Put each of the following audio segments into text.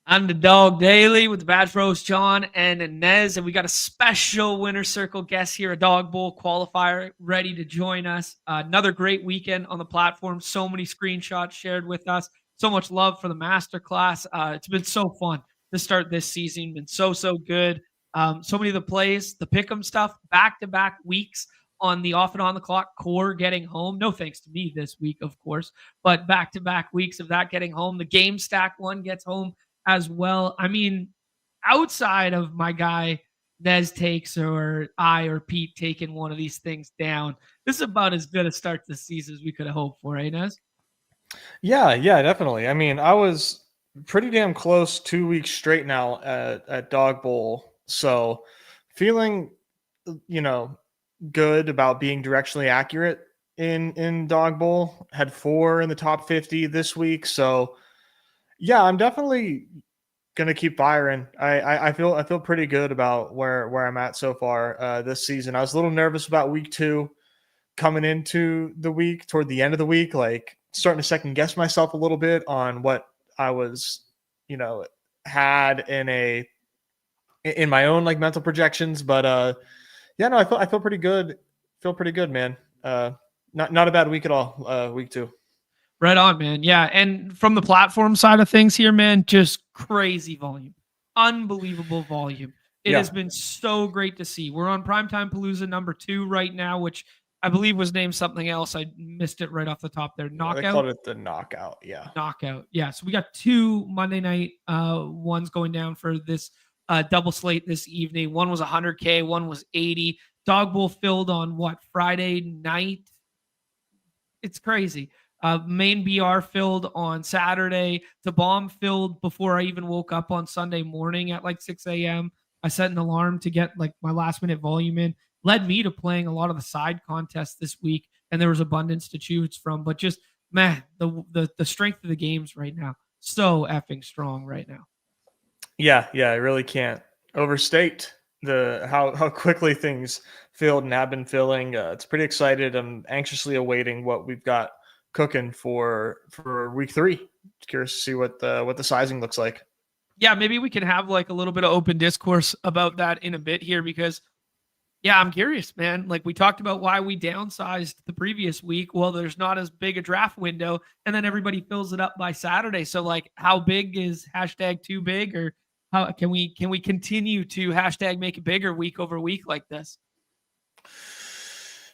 Underdog Daily with the Bad Bros, Jon and Nez, and we got a special winner circle guest here, a Dawg Bowl Qualifier, ready to join us. Another great weekend on the platform. So many screenshots shared with us. So much love for the masterclass. It's been so fun to start this season. Been so good. So many of the plays, the pick'em stuff, back-to-back weeks on the off and on the clock core getting home. No thanks to me this week, of course, but back-to-back weeks of that getting home. The game stack one gets home as well. I mean, outside of my guy Nez takes or I or Pete taking one of these things down, this is about as good a start to the season as we could have hoped for, eh, Nez? Yeah, definitely. I mean, I was pretty damn close 2 weeks straight now at Dawg Bowl. So feeling, good about being directionally accurate in Dawg Bowl. Had 4 in the top 50 this week. So yeah, I'm definitely gonna keep firing. I feel pretty good about where I'm at so far this season. I was a little nervous about week 2 coming into the week, toward the end of the week, like starting to second guess myself a little bit on what I was, had in my own like mental projections. But yeah, no, I feel pretty good. Feel pretty good, man. Not a bad week at all. Week 2. Right on, man. Yeah. And from the platform side of things here, man, just crazy volume, unbelievable volume. It has Yeah, been so great to see. We're on Primetime Palooza number 2 right now, which I believe was named something else. I missed it right off the top there. they called Knockout. it the knockout. Yeah. Knockout. Yeah. So we got 2 Monday night ones going down for this double slate this evening. One was 100K, one was 80. Dawg Bowl filled on what, Friday night? It's crazy. Main BR filled on Saturday. The bomb filled before I even woke up on Sunday morning at like 6 a.m. I set an alarm to get like my last minute volume in. Led me to playing a lot of the side contests this week, and there was abundance to choose from. But just man, the strength of the games right now, so effing strong right now. Yeah, I really can't overstate the how quickly things filled and have been filling. It's pretty excited. I'm anxiously awaiting what we've got cooking for week 3. Curious to see what the sizing looks like. Yeah, maybe we can have like a little bit of open discourse about that in a bit here because yeah, I'm curious, man. Like we talked about why we downsized the previous week. Well, there's not as big a draft window, and then everybody fills it up by Saturday. So, like, how big is hashtag too big, or how can we continue to hashtag make it bigger week over week like this?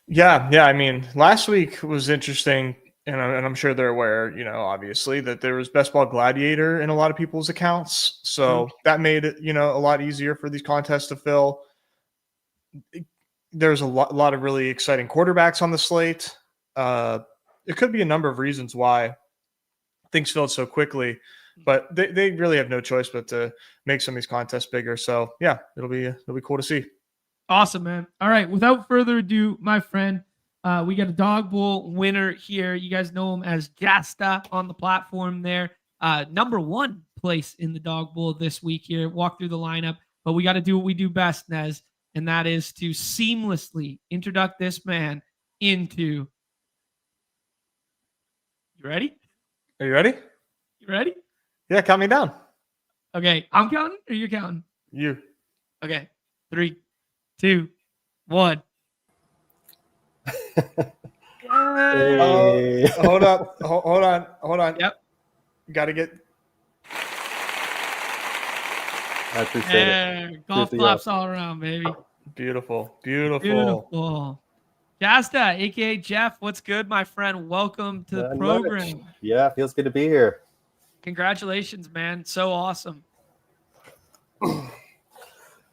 Yeah. I mean, last week was interesting, and I'm sure they're aware, obviously that there was Best Ball Gladiator in a lot of people's accounts, True. so that made it, a lot easier for these contests to fill. There's a lot of really exciting quarterbacks on the slate. It could be a number of reasons why things filled so quickly, but they really have no choice but to make some of these contests bigger. So yeah, it'll be cool to see. Awesome, man. All right. Without further ado, my friend, we got a Dawg Bowl winner here. You guys know him as JASTA on the platform there. Number 1 place in the Dawg Bowl this week here. Walk through the lineup, but we got to do what we do best, Nez, and that is to seamlessly introduce this man into. You ready? Are you ready? You ready? Yeah, count me down. Okay. I'm counting or you're counting? You. Okay. 3, 2, 1. Hey. Hold on. Yep. Got to get. I appreciate it. Golf claps all around, baby. Beautiful. JASTA, aka Jeff, what's good, my friend? Welcome to the program. Much. Yeah, feels good to be here. Congratulations, man. So awesome. Yeah,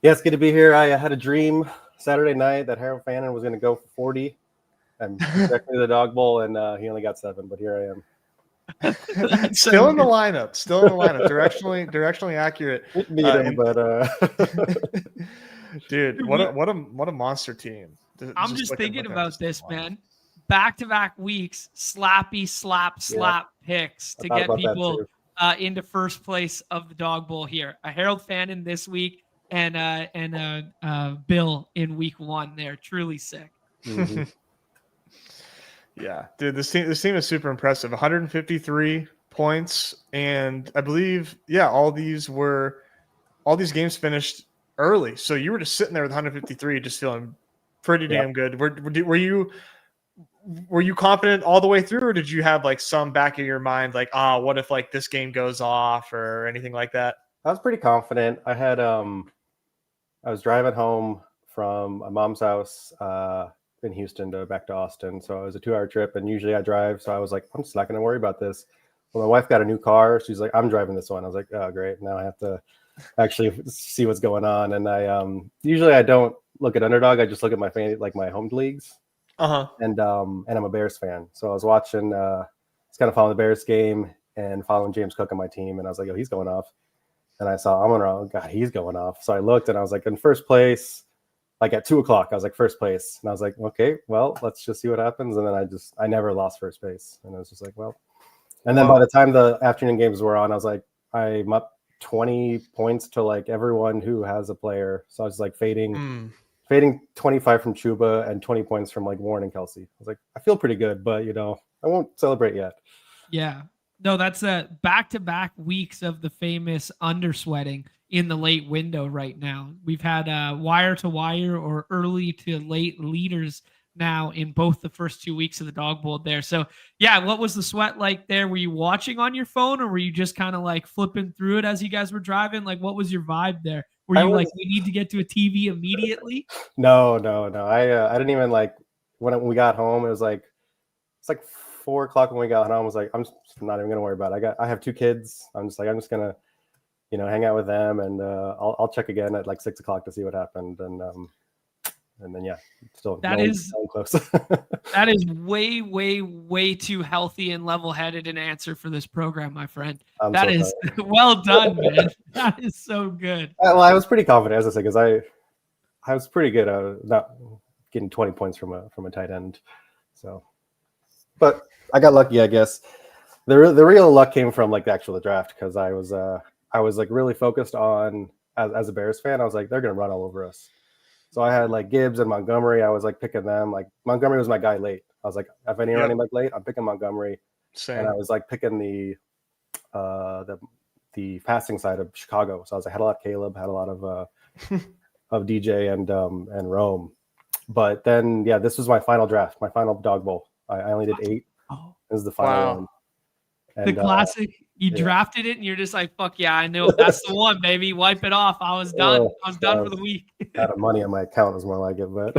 it's good to be here. I had a dream Saturday night that Harold Fannin was going to go for 40 and directly to the Dawg Bowl, and he only got 7, but here I am. Still in the lineup. Directionally accurate. Beat him, but dude, what a monster team. I'm just thinking about this, man. Back-to-back weeks, slap picks to get people into first place of the Dawg Bowl here. A Harold Fannin this week and Bill in week 1 there. Truly sick. Mm-hmm. Yeah, dude, this team is super impressive. 153 points, and I believe all these games finished early. So you were just sitting there with 153, just feeling pretty damn good. Were you confident all the way through, or did you have like some back of your mind like, what if like this game goes off or anything like that? I was pretty confident. I had I was driving home from my mom's house in Houston back to Austin. So it was a 2-hour trip, and usually I drive. So I was like, I'm just not going to worry about this. Well, my wife got a new car. She's like, I'm driving this one. I was like, oh, great. Now I have to actually see what's going on. And I usually I don't look at Underdog. I just look at my my home leagues. And I'm a Bears fan. So I was watching, it's kind of following the Bears game and following James Cook on my team. And I was like, oh, he's going off. And I saw oh God, he's going off. So I looked and I was like in first place. Like at 2:00, I was like first place, and I was like, okay, well, let's just see what happens. And then I never lost first base, and I was just like, well. And then by the time the afternoon games were on, I was like, I'm up 20 points to like everyone who has a player. So I was like fading 25 from Chuba and 20 points from like Warren and Kelsey. I was like, I feel pretty good, but I won't celebrate yet. Yeah. No, that's a back-to-back weeks of the famous undersweating in the late window right now. We've had wire to wire or early to late leaders now in both the first 2 weeks of the Dawg Bowl there. So yeah, what was the sweat like there? Were you watching on your phone, or were you just kind of like flipping through it as you guys were driving? Like, what was your vibe there? Were you like, we need to get to a TV immediately? No. I didn't even like when we got home. It's like 4:00 when we got home. I was like, I'm just not even gonna worry about it. I have 2 kids. I'm just gonna hang out with them, and I'll check again at like 6:00 to see what happened, and then still that is close. That is way too healthy and level-headed an answer for this program, my friend. That is well done, man. That is so good. Well, I was pretty confident, as I say, because I was pretty good at not getting 20 points from a tight end. So, but I got lucky, I guess. The real luck came from like the draft, because I was like really focused on as a Bears fan. I was like, they're gonna run all over us. So I had like Gibbs and Montgomery. I was like picking them. Like Montgomery was my guy late. I was like, if any running back late, I'm picking Montgomery. Same. And I was like picking the passing side of Chicago. So I had a lot of Caleb, had a lot of DJ and Rome. But then this was my final draft, my final Dawg Bowl. I only did 8. Oh, this is the final one. And, the classic. You drafted it and you're just like, fuck yeah, I know that's the one, baby. Wipe it off. I was done. I was done for the week. Out of money on my account is more like it, but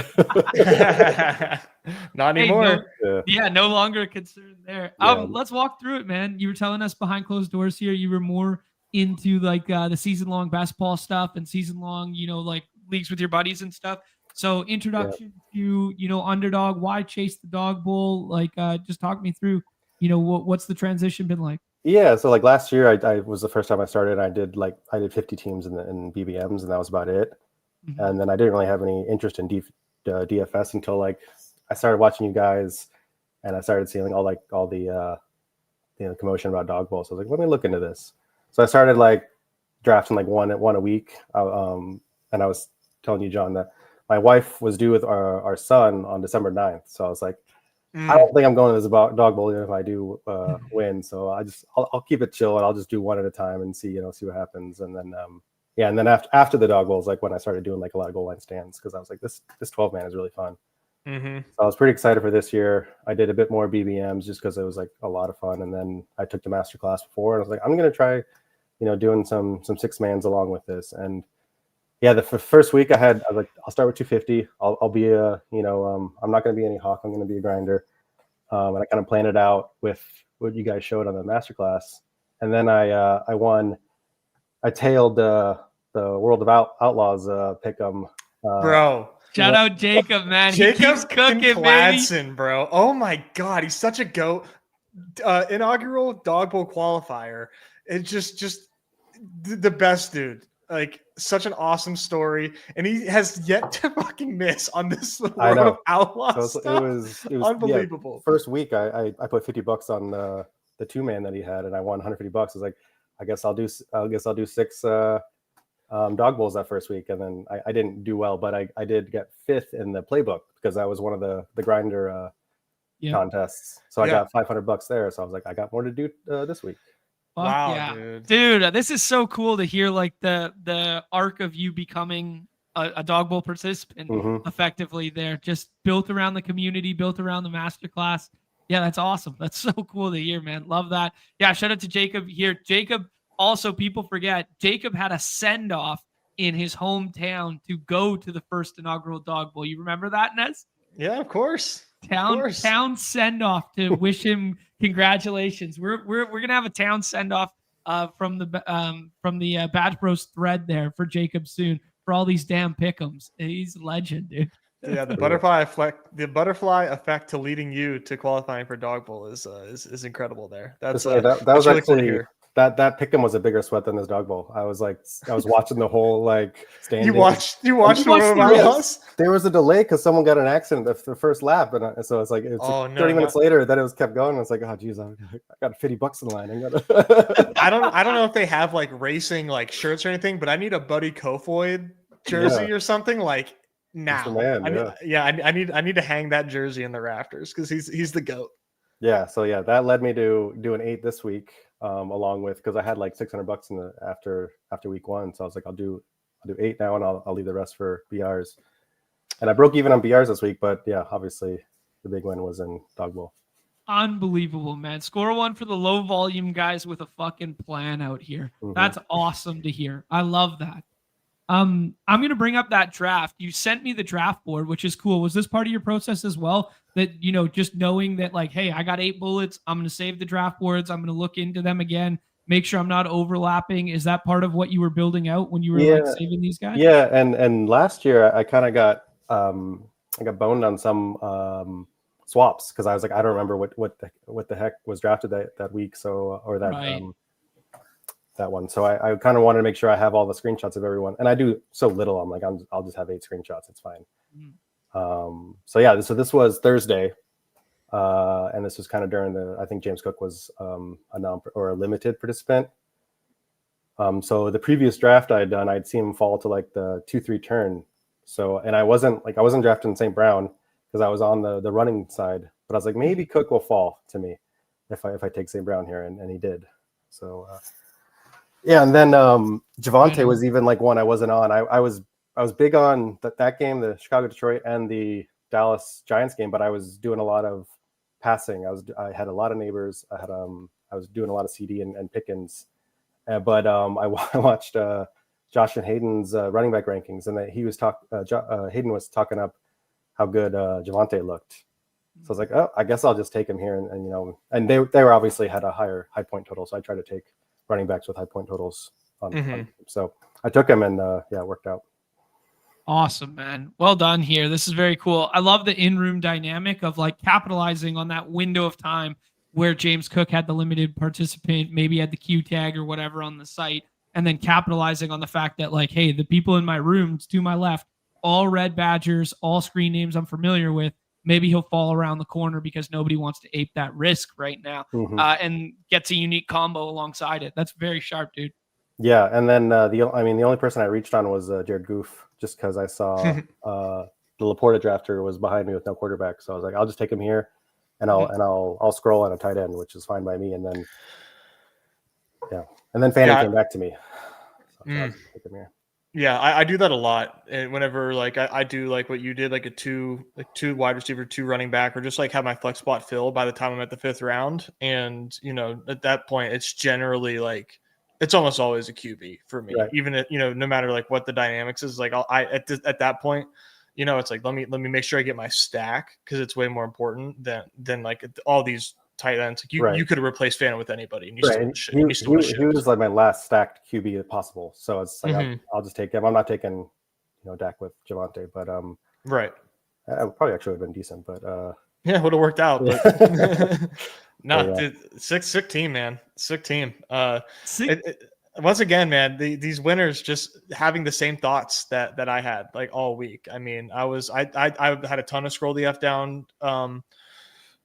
not anymore. No longer a concern there. Let's walk through it, man. You were telling us behind closed doors here, you were more into like the season-long basketball stuff and season-long, like leagues with your buddies and stuff. So introduction to, Underdog, why chase the Dawg Bowl? Like, just talk me through, what's the transition been like? Yeah, so like last year, I was the first time I started. I did 50 teams in BBMs, and that was about it. Mm-hmm. And then I didn't really have any interest in DFS until like I started watching you guys, and I started seeing all the commotion about Dawg Bowl. So I was like, let me look into this. So I started like drafting like one a week. And I was telling you, John, that my wife was due with our son on December 9th. So I was like, I don't think I'm going to this Dawg Bowl even if I do win. So I'll keep it chill, and I'll just do one at a time and see what happens. And then and then after the Dawg Bowl is like when I started doing like a lot of goal line stands, because I was like, this 12-man is really fun. Mm-hmm. So I was pretty excited for this year. I did a bit more BBMs just because it was like a lot of fun. And then I took the master class before, and I was like, I'm going to try, doing some 6-mans along with this. And the first week I was like, I'll start with 250. I'll be I'm not going to be any hawk. I'm going to be a grinder. And I kind of planned it out with what you guys showed on the masterclass. And then I tailed the World of Outlaws pick 'em. Bro. Shout out Jacob, man. He keeps cooking, baby. Bro. Oh my God. He's such a goat. Inaugural Dawg Bowl qualifier. It's just the best dude. Like, such an awesome story, and he has yet to fucking miss on this World of Outlaws stuff. It was unbelievable. First week, I put $50 on the 2-man that he had, and I won $150. I was like, I guess I'll do 6 Dawg Bowls that first week, and then I didn't do well, but I did get 5th in the playbook because I was one of the grinder contests. So I got $500 there. So I was like, I got more to do this week. Wow, dude, this is so cool to hear like the arc of you becoming a Dawg Bowl participant effectively there, just built around the community, built around the masterclass. Yeah, that's awesome. That's so cool to hear, man. Love that. Yeah, shout out to Jacob here. Jacob, also, people forget, Jacob had a send-off in his hometown to go to the first inaugural Dawg Bowl. You remember that, Nez? Yeah, of course. Town send-off to wish him congratulations. We're gonna have a town send-off from the Badge Bros thread there for Jacob soon for all these damn pick'ems. He's a legend, dude. Yeah, the butterfly effect to leading you to qualifying for Dawg Bowl is incredible there. That was really actually cool to hear. That pick'em was a bigger sweat than this Dawg Bowl. I was watching the whole standing. You watched the There was a delay because someone got an accident the first lap, and so it's 30 minutes later that it was kept going. I was like, oh geez, I got $50 in line. I don't know if they have racing shirts or anything, but I need a Buddy Kofoid jersey or something now. Man, I need to hang that jersey in the rafters because he's the GOAT. Yeah, so that led me to do an 8 this week, along with, because I had $600 in the after week 1, so I was like, I'll do 8 now, and I'll leave the rest for BRs. And I broke even on BRs this week, but yeah, obviously the big win was in Dawg Bowl. Unbelievable, man. Score one for the low volume guys with a fucking plan out here. That's awesome to hear. I love that. I'm going to bring up that draft. You sent me the draft board, which is cool. Was this part of your process as well? That, just knowing that hey, I got 8 bullets. I'm going to save the draft boards. I'm going to look into them again, make sure I'm not overlapping. Is that part of what you were building out when you were saving these guys? Yeah. And last year I kind of got, I got boned on some, swaps. Cause I was like, I don't remember what the heck was drafted that week. So, or that, that one. So I kind of wanted to make sure I have all the screenshots of everyone, and I do so little. I'm like, I'll just have 8 screenshots. It's fine. So this was Thursday, and this was kind of during I think James Cook was a limited participant. So the previous draft I had done, I'd seen him fall to the 2-3 turn. So, and I wasn't drafting St. Brown because I was on the running side, but I was like, maybe Cook will fall to me if I take St. Brown here, and he did. So. Yeah, and then Javonte was even one I wasn't on. I was big on that game, the Chicago Detroit and the Dallas Giants game, but I was doing a lot of passing. I had a lot of neighbors. I was doing a lot of CD and pick-ins, but I watched Josh and Hayden's running back rankings, and that he was Hayden was talking up how good Javonte looked. So I was like, oh, I guess I'll just take him here, and they were obviously had a high point total, so I tried to take running backs with high point totals on so I took him, and it worked out. Awesome, man. Well done here. This is very cool. I love the in-room dynamic of capitalizing on that window of time where James Cook had the limited participant, maybe had the Q tag or whatever on the site, and then capitalizing on the fact that hey, the people in my rooms to my left, all red badgers, all screen names I'm familiar with. Maybe he'll fall around the corner because nobody wants to ape that risk right now, and gets a unique combo alongside it. That's very sharp, dude. Yeah, and then the only person I reached on was Jared Goof, just because I saw the Laporta drafter was behind me with no quarterback, so I was like, I'll just take him here, and I'll scroll on a tight end, which is fine by me, and then Fanny came back to me, so I'll just take him here. Yeah, I do that a lot. And whenever I do what you did, a two wide receiver, 2 running back, or just have my flex spot filled by the time I'm at the 5th round. And at that point, it's generally it's almost always a QB for me. Right. Even if, no matter what the dynamics is, at that point, it's let me make sure I get my stack, because it's way more important than all these tight ends. You could have replaced Fannin with anybody, and he was my last stacked QB possible. So it's I'll just take him. I'm not taking Dak with Javonte, but right. I probably actually would have been decent, but yeah, it would have worked out. But dude, sick team, man. Sick team. Once again, man, these winners just having the same thoughts that I had all week. I mean, I had a ton of scroll the F down.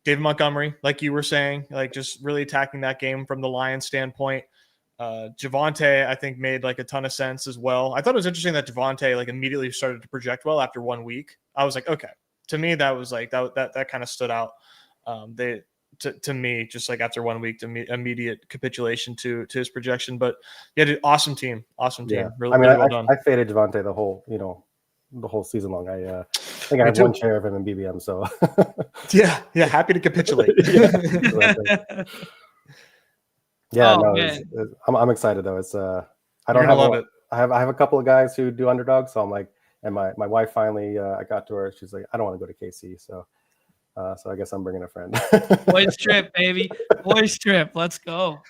David Montgomery, like you were saying, just really attacking that game from the Lions standpoint. Javonte, I think, made a ton of sense as well. I thought it was interesting that Javonte immediately started to project well after 1 week. I was like, okay. To me, that was that kind of stood out. They to me, just like after 1 week, immediate capitulation to his projection. But yeah, dude, awesome team. Yeah. Really, I mean, really well done. I faded Javonte the whole season long. I think I have one share of him in BBM. So yeah, happy to capitulate. Yeah, Oh, no, man. I'm excited though. It's I You're don't gonna have love it. I have a couple of guys who do Underdog, so I'm like, and my wife finally, I got to her. She's like, I don't want to go to KC, so I guess I'm bringing a friend. Boys trip, baby. Boys trip. Let's go.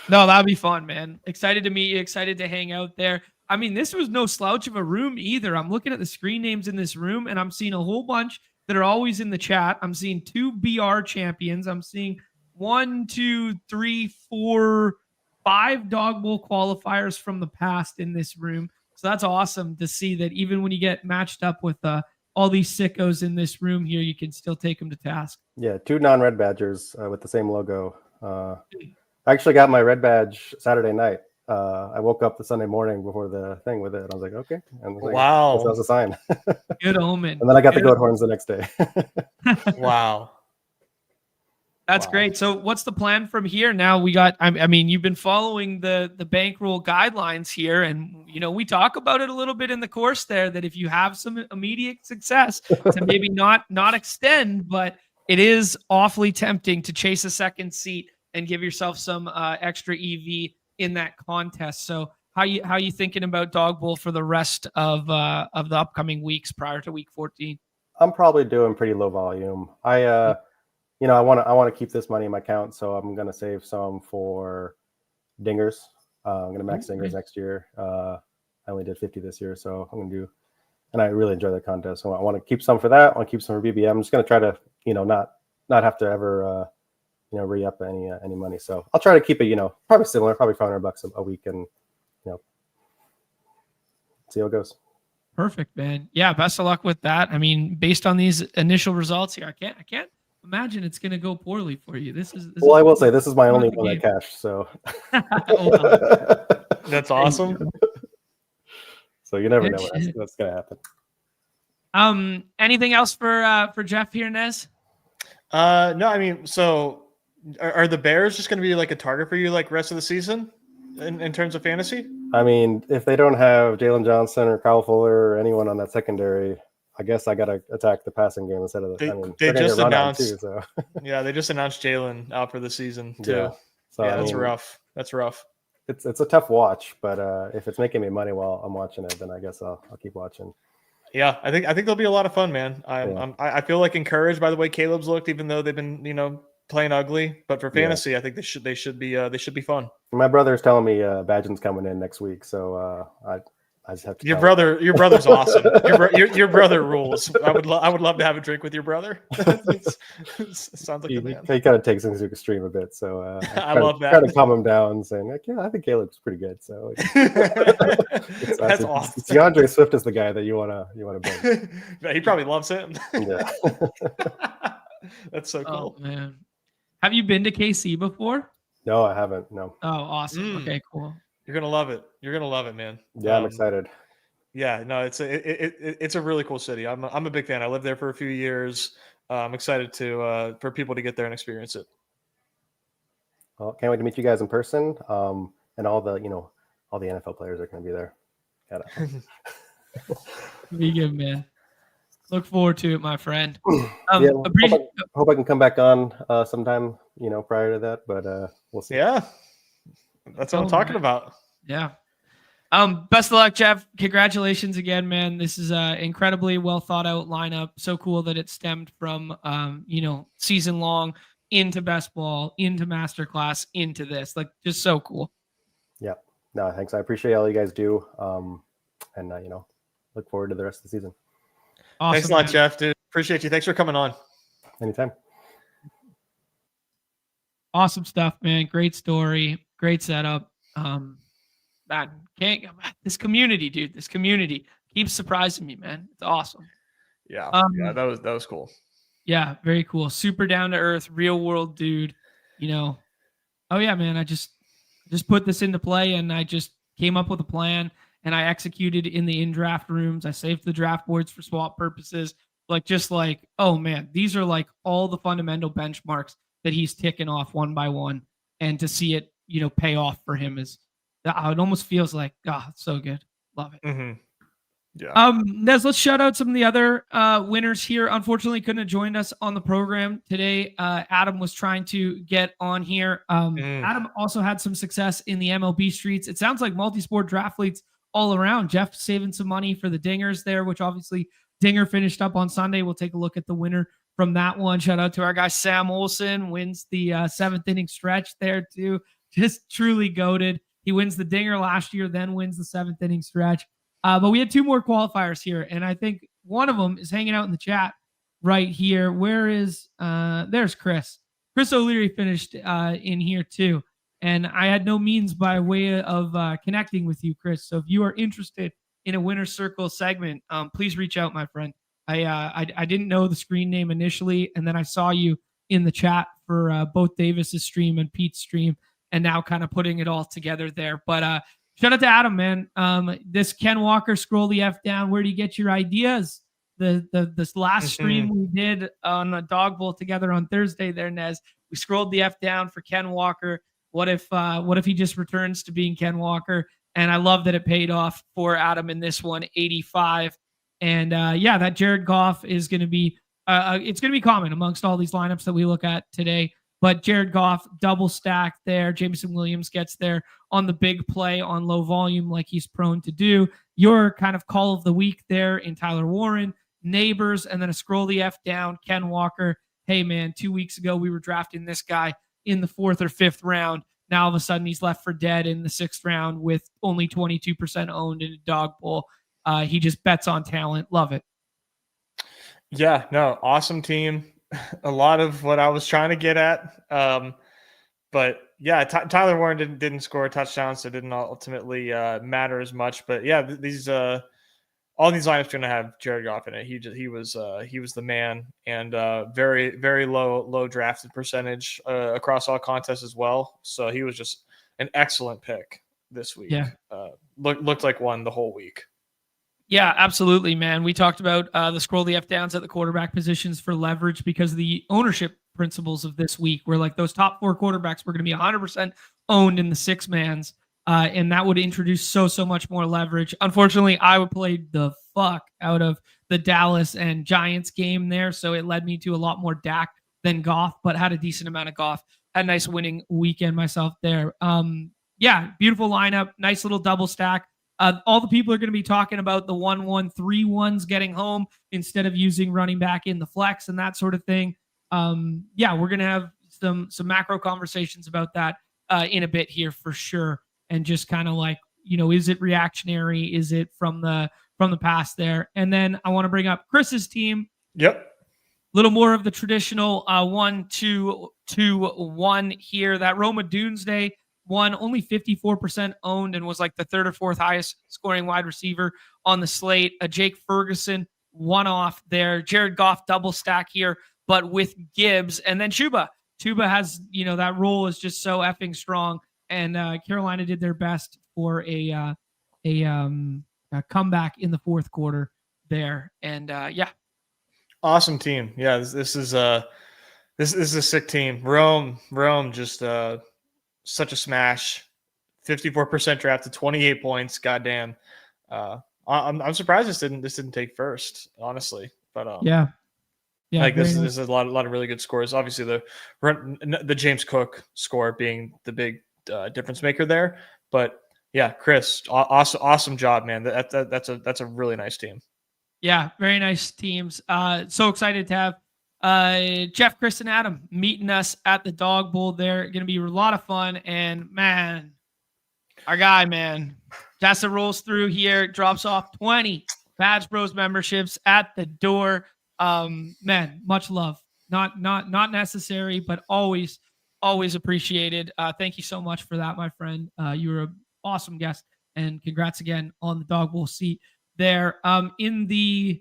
No, that'd be fun, man. Excited to meet you. Excited to hang out there. I mean, this was no slouch of a room either. I'm looking at the screen names in this room, and I'm seeing a whole bunch that are always in the chat. I'm seeing 2 BR champions. I'm seeing 1, 2, 3, 4, 5 Dawg Bowl qualifiers from the past in this room. So that's awesome to see that even when you get matched up with all these sickos in this room here, you can still take them to task. Yeah, 2 non-red badgers with the same logo. I actually got my red badge Saturday night. I woke up the Sunday morning before the thing with it, and I was like, okay. And like, wow, that was a sign. Good omen. And then I got the goat horns the next day. Wow. That's great. So what's the plan from here? Now we got, I mean, you've been following the bankroll guidelines here, and, we talk about it a little bit in the course there, that if you have some immediate success to maybe not extend, but it is awfully tempting to chase a second seat and give yourself some extra EV in that contest. So how you thinking about Dawg Bowl for the rest of the upcoming weeks prior to week 14? I'm probably doing pretty low volume. I want to keep this money in my account, so I'm going to save some for dingers. I'm going to max dingers next year. I only did 50 this year, so I'm going to do, and I really enjoy the contest. So I want to keep some for that. I want to keep some for BBM. I'm just going to try to, not have to ever, re-up any money. So I'll try to keep it, probably similar, probably $500 a week, and see how it goes. Perfect, man. Yeah, best of luck with that. I mean, based on these initial results here, I can't imagine it's going to go poorly for you. This is I will say this is my only one that cash. So that's awesome. So you never know what's going to happen. Anything else for Jeff here, Nez? No, I mean, so are the Bears just going to be like a target for you like rest of the season in terms of fantasy? I mean, if they don't have Jalen Johnson or Kyle Fuller or anyone on that secondary, I guess I got to attack the passing game instead of they just announced too, so. Yeah, they just announced Jalen out for the season too. Yeah, so, yeah, that's rough. That's rough. It's a tough watch, but if it's making me money while I'm watching it, then I guess I'll keep watching. Yeah, I think they'll be a lot of fun, man. I feel like encouraged by the way Caleb's looked, even though they've been playing ugly. But for fantasy, I think they should be fun. My brother's telling me Badgin's coming in next week, so I just have to. Your brother's awesome. Your brother rules. I would love to have a drink with your brother. Sounds like a man. He kind of takes things to extreme a bit, so I love that. Trying to calm him down, saying like, yeah, I think Caleb's pretty good. So that's awesome. DeAndre Swift is the guy that you wanna bring. He probably loves him. Yeah, that's so cool. Oh, man, have you been to KC before? No, I haven't. No. Oh, awesome. Okay, cool. You're gonna love it. You're gonna love it, man. Yeah, I'm excited. Yeah, no, it's a really cool city. I'm a big fan. I lived there for a few years. I'm excited for people to get there and experience it. Well, can't wait to meet you guys in person. And all the NFL players are going to be there. Be good, man. Look forward to it, my friend. Hope I can come back on sometime, prior to that, but we'll see. Yeah. That's what I'm talking about. Yeah. Best of luck, Jeff. Congratulations again, man. This is a incredibly well thought out lineup. So cool that it stemmed from season long into best ball, into masterclass, into this. Like, just so cool. Yeah. No, thanks. I appreciate all you guys do. And look forward to the rest of the season. Awesome, thanks a lot, Jeff, dude. Appreciate you. Thanks for coming on. Anytime. Awesome stuff, man. Great story. Great setup. This community, dude. This community keeps surprising me, man. It's awesome. Yeah. That was cool. Yeah, very cool. Super down to earth, real world dude. Oh yeah, man. I just put this into play, and I just came up with a plan, and I executed in the in-draft rooms. I saved the draft boards for swap purposes. oh man, these are like all the fundamental benchmarks that he's ticking off one by one, and to see it, pay off for him is, it almost feels like, it's so good. Love it. Mm-hmm. Yeah. Nez, let's shout out some of the other winners here. Unfortunately, couldn't have joined us on the program today. Adam was trying to get on here. Adam also had some success in the MLB streets. It sounds like multi-sport draft leagues all around. Jeff saving some money for the dingers there, which obviously dinger finished up on Sunday. We'll take a look at the winner from that one. Shout out to our guy Sam Olson, wins the seventh inning stretch there too. Just truly goated. He wins the dinger last year, then wins the seventh inning stretch. But we had two more qualifiers here, and I think one of them is hanging out in the chat right here. Where is there's Chris. Chris O'Leary finished in here too. And I had no means by way of connecting with you, Chris. So if you are interested in a winner circle segment, please reach out, my friend. I didn't know the screen name initially, and then I saw you in the chat for both Davis's stream and Pete's stream, and now kind of putting it all together there. But shout out to Adam, man. This Ken Walker, scroll the F down. Where do you get your ideas? This last stream we did on a Dawg Bowl together on Thursday there, Nez. We scrolled the F down for Ken Walker. What if he just returns to being Ken Walker? And I love that it paid off for Adam in this one, 85. And that Jared Goff is going to be it's going to be common amongst all these lineups that we look at today. But Jared Goff double stack there. Jameson Williams gets there on the big play on low volume like he's prone to do. Your kind of call of the week there in Tyler Warren, Neighbors, and then a scroll the F down, Ken Walker. Hey, man, 2 weeks ago we were drafting this guy in the 4th or 5th round. Now all of a sudden he's left for dead in the 6th round with only 22% owned in a Dawg Bowl. He just bets on talent. Love it. Yeah, no, awesome team. A lot of what I was trying to get at. But yeah, Tyler Warren didn't score a touchdown, so it didn't ultimately matter as much. But yeah, these all these lineups are going to have Jared Goff in it. He was the man, and very, very low drafted percentage across all contests as well. So he was just an excellent pick this week. Yeah, looked like one the whole week. Yeah, absolutely, man. We talked about the scroll the F downs at the quarterback positions for leverage because of the ownership principles of this week, where like those top 4 quarterbacks were going to be 100% owned in the 6-mans. And that would introduce so much more leverage. Unfortunately, I played the fuck out of the Dallas and Giants game there, so it led me to a lot more Dak than Goff, but had a decent amount of Goff. Had a nice winning weekend myself there. Beautiful lineup, nice little double stack. All the people are going to be talking about the 1-1-3-1s getting home instead of using running back in the flex and that sort of thing. We're going to have some macro conversations about that in a bit here for sure. And just kind of like, is it reactionary? Is it from the past there? And then I want to bring up Chris's team. Yep. A little more of the traditional 1-2-2-1 here. That Roma Doomsday one, only 54% owned and was like the 3rd or 4th highest scoring wide receiver on the slate. A Jake Ferguson one-off there. Jared Goff double stack here, but with Gibbs. And then Chuba. Chuba has, that role is just so effing strong. And Carolina did their best for a comeback in the 4th quarter there. And awesome team. Yeah, this is a sick team. Rome just such a smash. 54% drafted, 28 points. Goddamn. I'm surprised this didn't take first, honestly. But yeah. Like this is a lot of really good scores. Obviously, the James Cook score being the big difference maker there. But yeah, Chris, awesome job, man. That's a really nice team. Yeah, very nice teams. So excited to have Jeff, Chris, and Adam meeting us at the Dawg Bowl. They're going to be a lot of fun. And man, our guy, man, JASTA rolls through here, drops off 20 Badge Bros memberships at the door. Man, much love. Not necessary, but always appreciated. Thank you so much for that, my friend. You were an awesome guest, and congrats again on the Dawg Bowl seat there. In the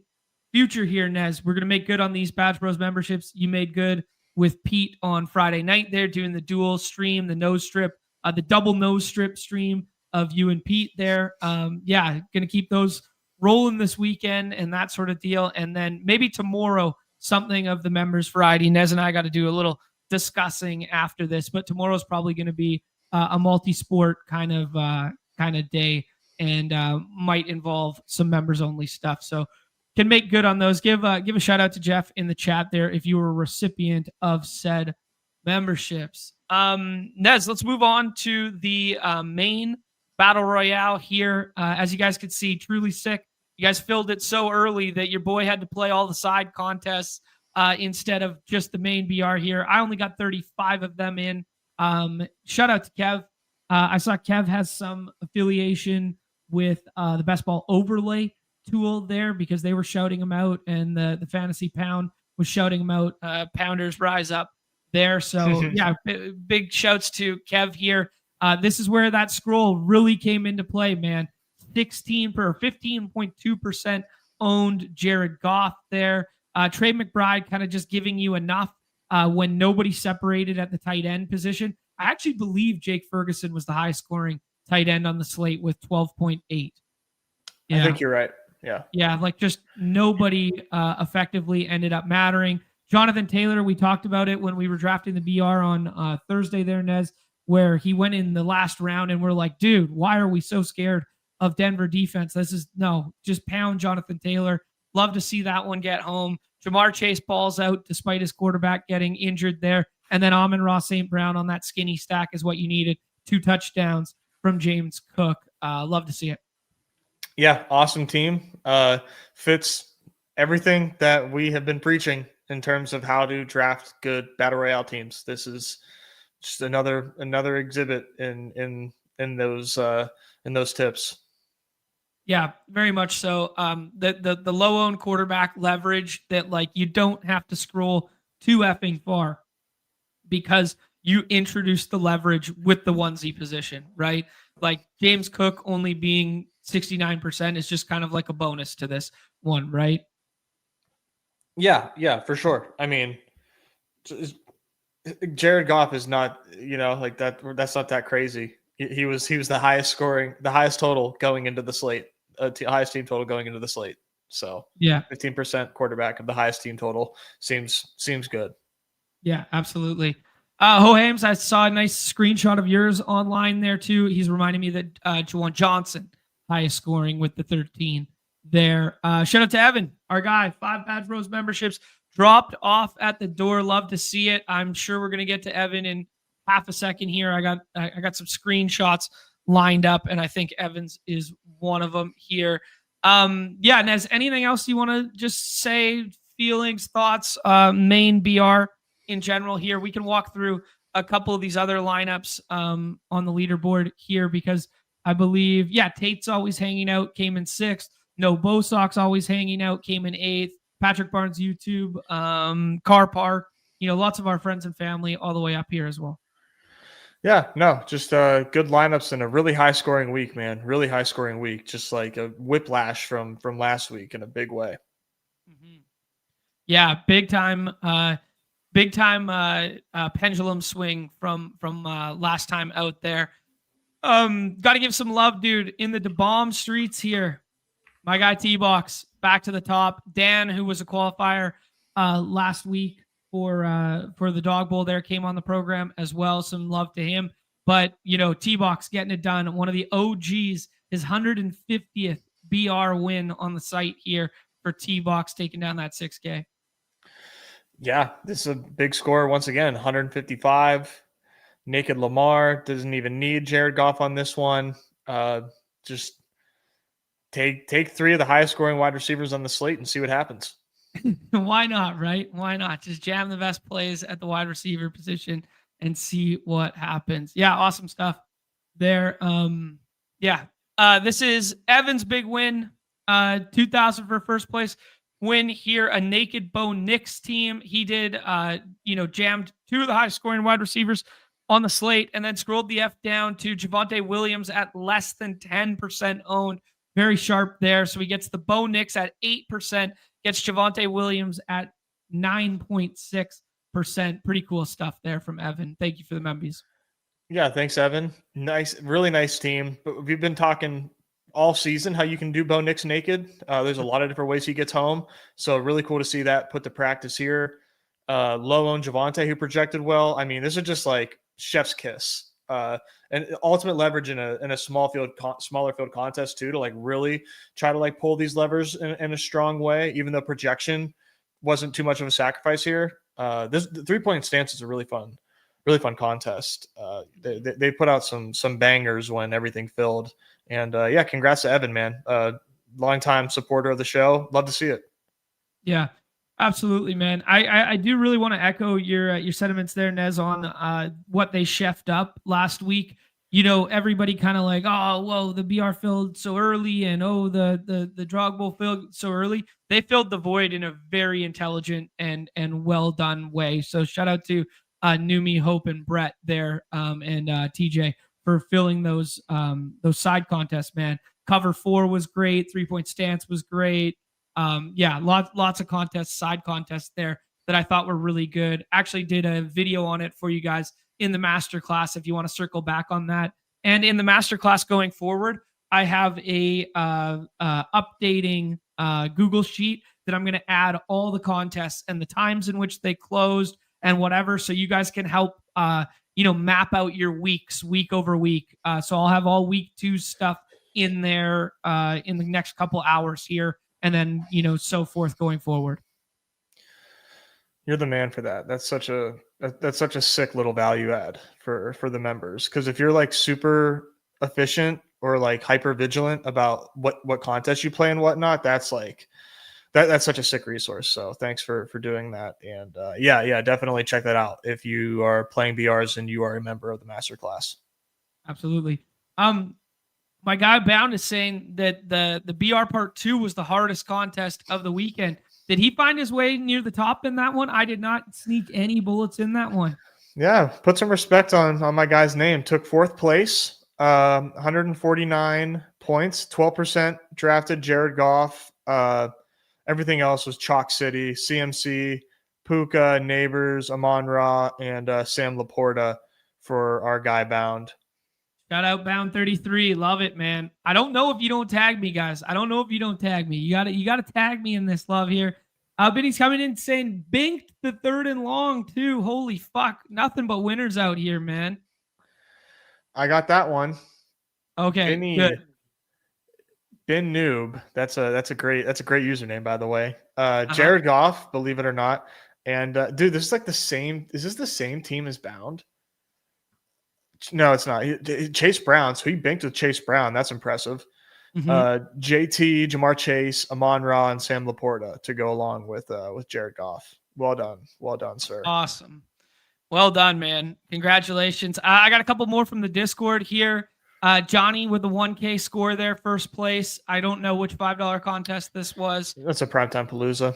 future here, Nez, we're going to make good on these Badge Bros memberships. You made good with Pete on Friday night there, doing the dual stream, the nose strip, the double nose strip stream of you and Pete there. Going to keep those rolling this weekend and that sort of deal. And then maybe tomorrow, something of the members variety. Nez and I got to do a little discussing after this, but tomorrow's probably going to be a multi-sport kind of day, and might involve some members only stuff. So can make good on those. Give a shout out to Jeff in the chat there if you were a recipient of said memberships. Nez, let's move on to the main battle royale here. As you guys could see, truly sick. You guys filled it so early that your boy had to play all the side contests instead of just the main BR here. I only got 35 of them in. Shout out to Kev. I saw Kev has some affiliation with the Best Ball Overlay tool there because they were shouting him out, and the Fantasy Pound was shouting him out. Pounders rise up there. So yeah, big shouts to Kev here. This is where that scroll really came into play, man. 15.2% owned Jared Goff there. Trey McBride kind of just giving you enough when nobody separated at the tight end position. I actually believe Jake Ferguson was the highest scoring tight end on the slate with 12.8. Yeah. I think you're right. Yeah. Yeah, like just nobody effectively ended up mattering. Jonathan Taylor, we talked about it when we were drafting the BR on Thursday there, Nez, where he went in the last round and we're like, dude, why are we so scared of Denver defense? Just pound Jonathan Taylor. Love to see that one get home. Jamar Chase balls out despite his quarterback getting injured there. And then Amon-Ra St. Brown on that skinny stack is what you needed. 2 touchdowns from James Cook. Love to see it. Yeah, awesome team. Fits everything that we have been preaching in terms of how to draft good battle royale teams. This is just another exhibit in those tips. Yeah, very much so. The low owned quarterback leverage that like you don't have to scroll too effing far because you introduce the leverage with the onesie position, right? Like James Cook only being 69% is just kind of like a bonus to this one, right? Yeah, for sure. I mean, Jared Goff is not, like that. That's not that crazy. He was the highest scoring, the highest total going into the slate, highest team total going into the slate. So yeah, 15% quarterback of the highest team total seems good. Yeah, absolutely. Hohams, I saw a nice screenshot of yours online there too. He's reminding me that Juwan Johnson, highest scoring with the 13 there. Shout out to Evan, our guy. 5 Bad Bros memberships dropped off at the door. Love to see it. I'm sure we're gonna get to Evan in half a second here. I got some screenshots lined up, and I think Evans is one of them here. Yeah, Nez, anything else you want to just say? Feelings, thoughts, main BR in general here. We can walk through a couple of these other lineups on the leaderboard here because I believe, Tate's always hanging out, came in 6th. No Bosox always hanging out, came in 8th. Patrick Barnes YouTube, Car Park, lots of our friends and family all the way up here as well. Yeah, no, just good lineups and a really high scoring week, man. Really high scoring week, just like a whiplash from last week in a big way. Mm-hmm. Yeah, big time pendulum swing from last time out there. Got to give some love, dude, in the DeBomb streets here. My guy T-Box back to the top. Dan, who was a qualifier last week for the Dawg Bowl there, came on the program as well. Some love to him. But, T-Box getting it done. One of the OGs, his 150th BR win on the site here for T-Box, taking down that 6K. Yeah, this is a big score once again. 155. Naked Lamar doesn't even need Jared Goff on this one. Just take 3 of the highest scoring wide receivers on the slate and see what happens. Why not, right? Why not? Just jam the best plays at the wide receiver position and see what happens. Yeah, awesome stuff there. This is Evan's big win. 2,000 for first place win here. A Naked Bo Nix team. He did, jammed 2 of the highest scoring wide receivers on the slate and then scrolled the F down to Javonte Williams at less than 10% owned. Very sharp there. So he gets the Bo Nix at 8%, gets Javonte Williams at 9.6%. Pretty cool stuff there from Evan. Thank you for the membies. Yeah, thanks, Evan. Nice, really nice team. But we've been talking all season how you can do Bo Nix naked. There's a lot of different ways he gets home. So really cool to see that put to practice here. Low on Javonte, who projected well. I mean, this is just like chef's kiss. And ultimate leverage in a smaller field contest too, to like really try to like pull these levers in a strong way, even though projection wasn't too much of a sacrifice here. The 3-point stance is a really fun contest. They put out some bangers when everything filled. And yeah, congrats to Evan, man. Longtime supporter of the show. Love to see it. Yeah, absolutely, man. I do really want to echo your sentiments there, Nez, on what they chefed up last week. You know, everybody kind of like, oh, well, the BR filled so early, and oh, the Dawg Bowl filled so early. They filled the void in a very intelligent and well done way. So shout out to Numi, Hope, and Brett there, and TJ for filling those side contests, man. Cover 4 was great. 3-point stance was great. Yeah, lots of contests, side contests there that I thought were really good. Actually did a video on it for you guys in the masterclass if you want to circle back on that. And in the masterclass going forward, I have a updating Google sheet that I'm going to add all the contests and the times in which they closed and whatever, so you guys can help map out your weeks week over week. So I'll have all week 2 stuff in there in the next couple hours here, and then so forth going forward. You're the man for that. That's such a sick little value add for the members, because if you're like super efficient or like hyper vigilant about what contests you play and whatnot, that's like that's such a sick resource. So thanks for doing that. And yeah, definitely check that out if you are playing BRs and you are a member of the masterclass. Absolutely. My guy Bound is saying that the BR part 2 was the hardest contest of the weekend. Did he find his way near the top in that one? I did not sneak any bullets in that one. Yeah, put some respect on my guy's name. Took 4th place, 149 points, 12% drafted Jared Goff. Everything else was Chalk City, CMC, Puka, Neighbors, Amon-Ra, and Sam Laporta for our guy Bound. Shout out Bound 33. Love it, man. I don't know if you don't tag me, guys. I don't know if you don't tag me. You gotta tag me in this love here. Benny's coming in saying binked the 3rd and long too. Holy fuck. Nothing but winners out here, man. I got that one. Okay. Benny, good. Ben Noob. That's a great username, by the way. Jared Goff, believe it or not. And dude, this is like the same. Is this the same team as Bound? No, it's not. Chase Brown. So he banked with Chase Brown. That's impressive. Mm-hmm. JT, Jamar Chase, Amon-Ra, and Sam Laporta to go along with Jared Goff. Well done, sir. Awesome. Well done, man. Congratulations. I got a couple more from the Discord here. Johnny with the 1K score there, first place. I don't know which $5 contest this was. That's a Primetime Palooza.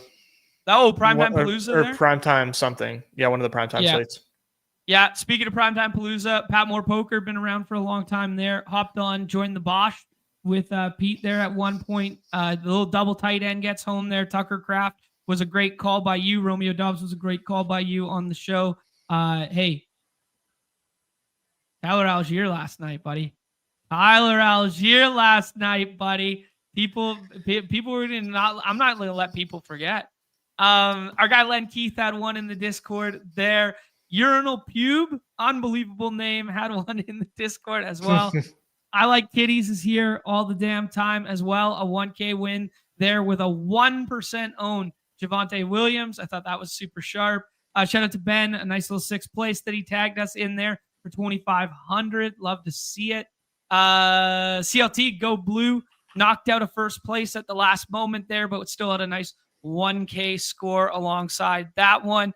Oh, Primetime Palooza or Primetime something. Yeah, one of the Primetime slates. Yeah, speaking of Primetime Palooza, Pat Moore Poker, been around for a long time there. Hopped on, joined the Bosch with Pete there at one point. The little double tight end gets home there. Tucker Craft was a great call by you. Romeo Dobbs was a great call by you on the show. Hey, Tyler Algier last night, buddy. Tyler Algier last night, buddy. People were not. I'm not going to let people forget. Our guy Len Keith had one in the Discord there. Urinal Pube, unbelievable name, had one in the Discord as well. I Like Kitties is here all the damn time as well. A 1K win there with a 1% owned Javonte Williams. I thought that was super sharp. Shout out to Ben, a nice little 6th place that he tagged us in there for 2,500. Love to see it. CLT Go Blue knocked out a 1st place at the last moment there, but still had a nice 1K score alongside that one.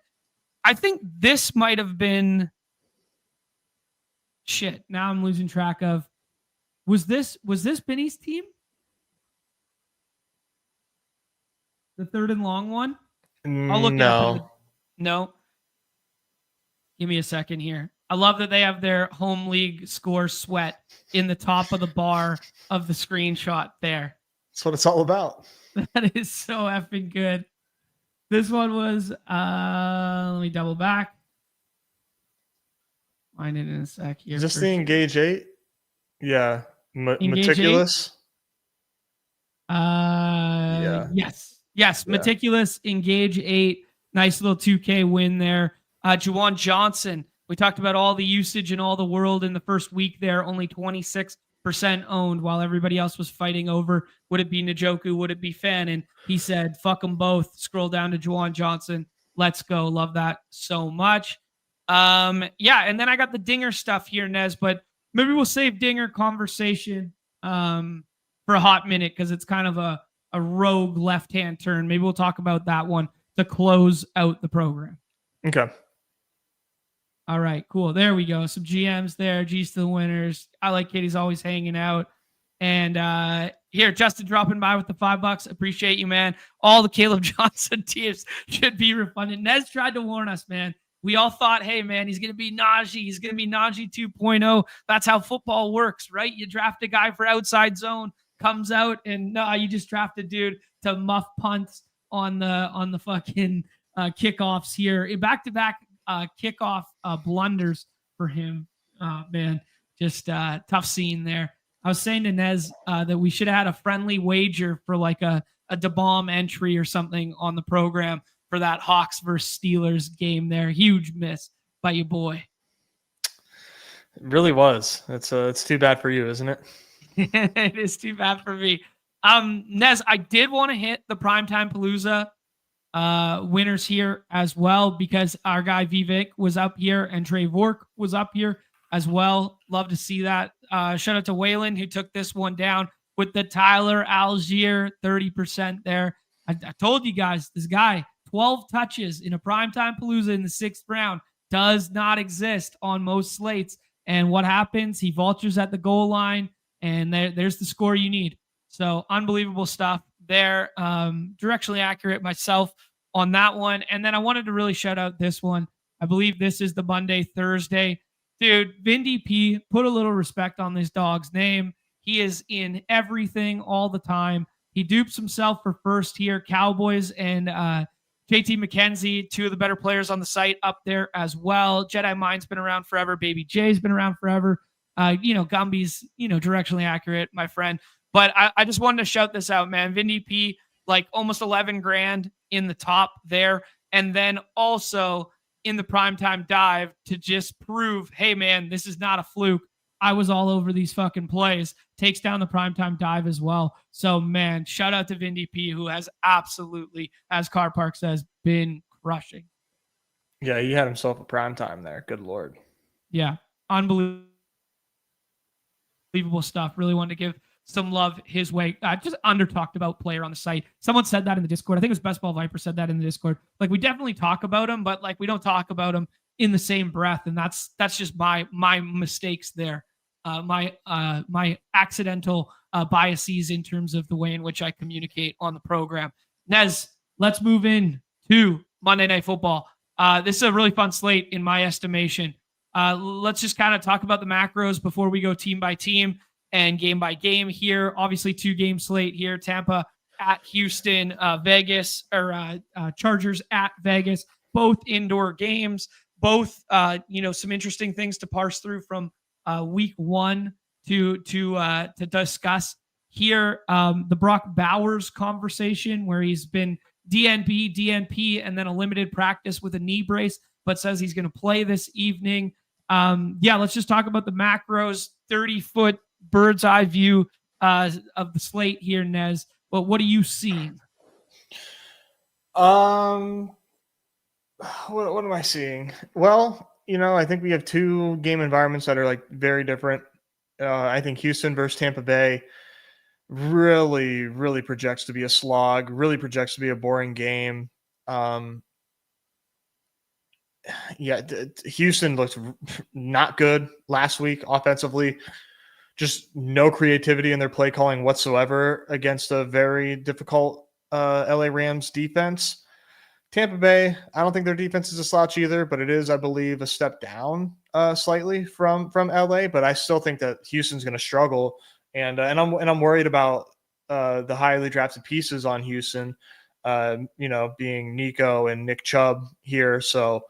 I think this might have been shit. Now I'm losing track of. Was this Benny's team? The 3rd and long one? I'll look No. No. Give me a second here. I love that they have their home league score sweat in the top of the bar of the screenshot there. That's what it's all about. That is so effing good. This one was, let me double back. Find it in a sec here. Is this the Engage 8? Yeah. Engage Meticulous? Yes. Yeah. Meticulous, engage 8. Nice little 2K win there. Juwan Johnson. We talked about all the usage in all the world in the first week there. Only 26% owned while everybody else was fighting over would it be Njoku, would it be Fan? And he said, fuck them both. Scroll down to Juwan Johnson. Let's go. Love that so much. Yeah, and then I got the Dinger stuff here, Nez, but maybe we'll save Dinger conversation for a hot minute because it's kind of a rogue left-hand turn. Maybe we'll talk about that one to close out the program. Okay. All right, cool. There we go. Some GMs there. G's to the winners. I like Katie's always hanging out. And here, Justin dropping by with the $5. Appreciate you, man. All the Caleb Johnson teams should be refunded. Nez tried to warn us, man. We all thought, hey, man, he's going to be Najee. He's going to be Najee 2.0. That's how football works, right? You draft a guy for outside zone, comes out, and no, you just draft a dude to muff punts on the fucking kickoffs here. Back-to-back kickoff blunders for him. Man, just tough scene there. I was saying to Nez that we should have had a friendly wager for like a DeBomb entry or something on the program for that Hawks versus Steelers game there. Huge miss by your boy. It really was. It's too bad for you, isn't it? It is too bad for me. Nez, I did want to hit the Primetime Palooza winners here as well because our guy Vivek was up here and Trey Vork was up here as well. Love to see that. Shout out to Waylon who took this one down with the Tyler Algier 30% there. I told you guys, this guy, 12 touches in a Primetime Palooza in the 6th round does not exist on most slates. And what happens? He vultures at the goal line, and there's the score you need. So unbelievable stuff there. Directionally accurate myself on that one. And then I wanted to really shout out this one. I believe this is the Monday, Thursday. Dude, Vin DP, put a little respect on this dog's name. He is in everything all the time. He dupes himself for first here. Cowboys and JT McKenzie, 2 of the better players on the site up there as well. Jedi Mind's been around forever. Baby J's been around forever. Gumby's, directionally accurate, my friend. But I just wanted to shout this out, man. Vin DP, like almost 11 grand in the top there. And then also in the primetime dive to just prove, hey, man, this is not a fluke. I was all over these fucking plays. Takes down the primetime dive as well. So, man, shout out to Vin DP, who has absolutely, as Car Park says, been crushing. Yeah, he had himself a primetime there. Good Lord. Yeah, unbelievable stuff. Really wanted to give some love his way. Just under talked about player on the site. Someone said that in the Discord. I think it was Best Ball Viper said that in the Discord. Like, we definitely talk about him, but like we don't talk about him in the same breath. And that's just my mistakes there. My accidental biases in terms of the way in which I communicate on the program. Nez, let's move in to Monday Night Football. This is a really fun slate in my estimation. Let's just kind of talk about the macros before we go team by team and game by game here. Obviously, 2-game slate here. Tampa at Houston, Vegas, or Chargers at Vegas. Both indoor games. Both, some interesting things to parse through from week 1 to discuss here. The Brock Bowers conversation where he's been DNP, and then a limited practice with a knee brace, but says he's going to play this evening. Let's just talk about the macros, 30-foot bird's eye view of the slate here, Nez. But what are you seeing? What am I seeing? Well, I think we have 2 game environments that are like very different. I think Houston versus Tampa Bay really, really projects to be a slog, really projects to be a boring game. Houston looked not good last week offensively. Just no creativity in their play calling whatsoever against a very difficult LA Rams defense. Tampa Bay, I don't think their defense is a slouch either, but it is, I believe, a step down slightly from LA. But I still think that Houston's going to struggle, and I'm worried about the highly drafted pieces on Houston, being Nico and Nick Chubb here. So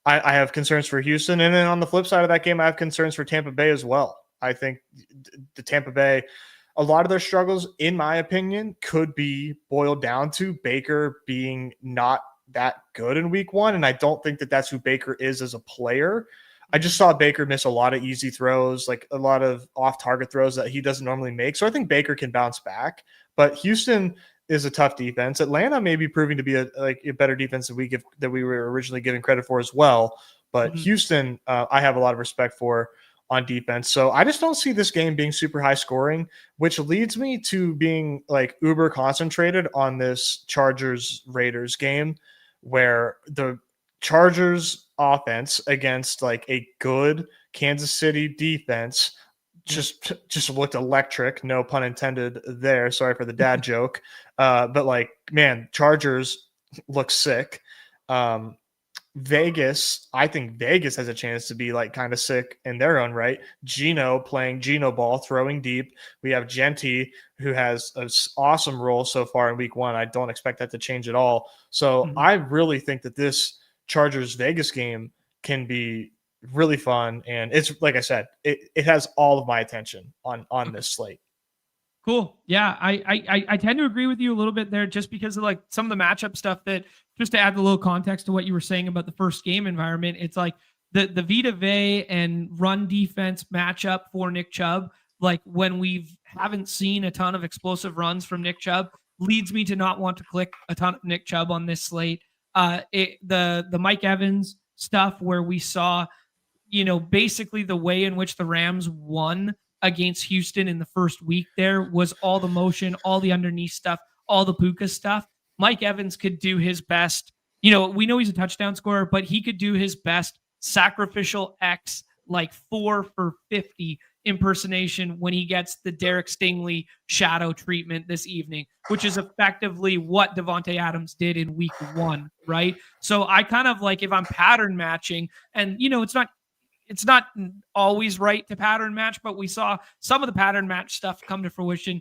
I have concerns for Houston, and then on the flip side of that game, I have concerns for Tampa Bay as well. I think the Tampa Bay a lot of their struggles, in my opinion, could be boiled down to Baker being not that good in week one. And I don't think that that's who Baker is as a player. I just saw Baker miss a lot of easy throws, like a lot of off-target throws that he doesn't normally make. So I think Baker can bounce back. But Houston is a tough defense. Atlanta may be proving to be a better defense that we were originally giving credit for as well. But Houston, I have a lot of respect for on defense. So I just don't see this game being super high scoring, which leads me to being like uber concentrated on this Chargers-Raiders game, where the Chargers offense against like a good Kansas City defense just looked electric. No pun intended there. Sorry for the dad joke. But like, man, Chargers look sick. Vegas, I think Vegas has a chance to be like kind of sick in their own right. Geno playing Geno ball, throwing deep. We have Genti, who has an awesome role so far in week one. I don't expect that to change at all. So I really think that this Chargers Vegas game can be really fun. And it's, like I said, it has all of my attention on this slate. Cool. Yeah, I tend to agree with you a little bit there, just because of like some of the matchup stuff. That, just to add a little context to what you were saying about the first game environment, it's like the Vita Vea and run defense matchup for Nick Chubb. Like, when we haven't seen a ton of explosive runs from Nick Chubb, leads me to not want to click a ton of Nick Chubb on this slate. The Mike Evans stuff, where we saw, basically the way in which the Rams won against Houston in the first week there was all the motion, all the underneath stuff, all the Puka stuff. Mike Evans could do his best. We know he's a touchdown scorer, but he could do his best sacrificial X, like 4 for 50 impersonation when he gets the Derek Stingley shadow treatment this evening, which is effectively what Devontae Adams did in week one, right? So I kind of like, if I'm pattern matching, and it's not always right to pattern match, but we saw some of the pattern match stuff come to fruition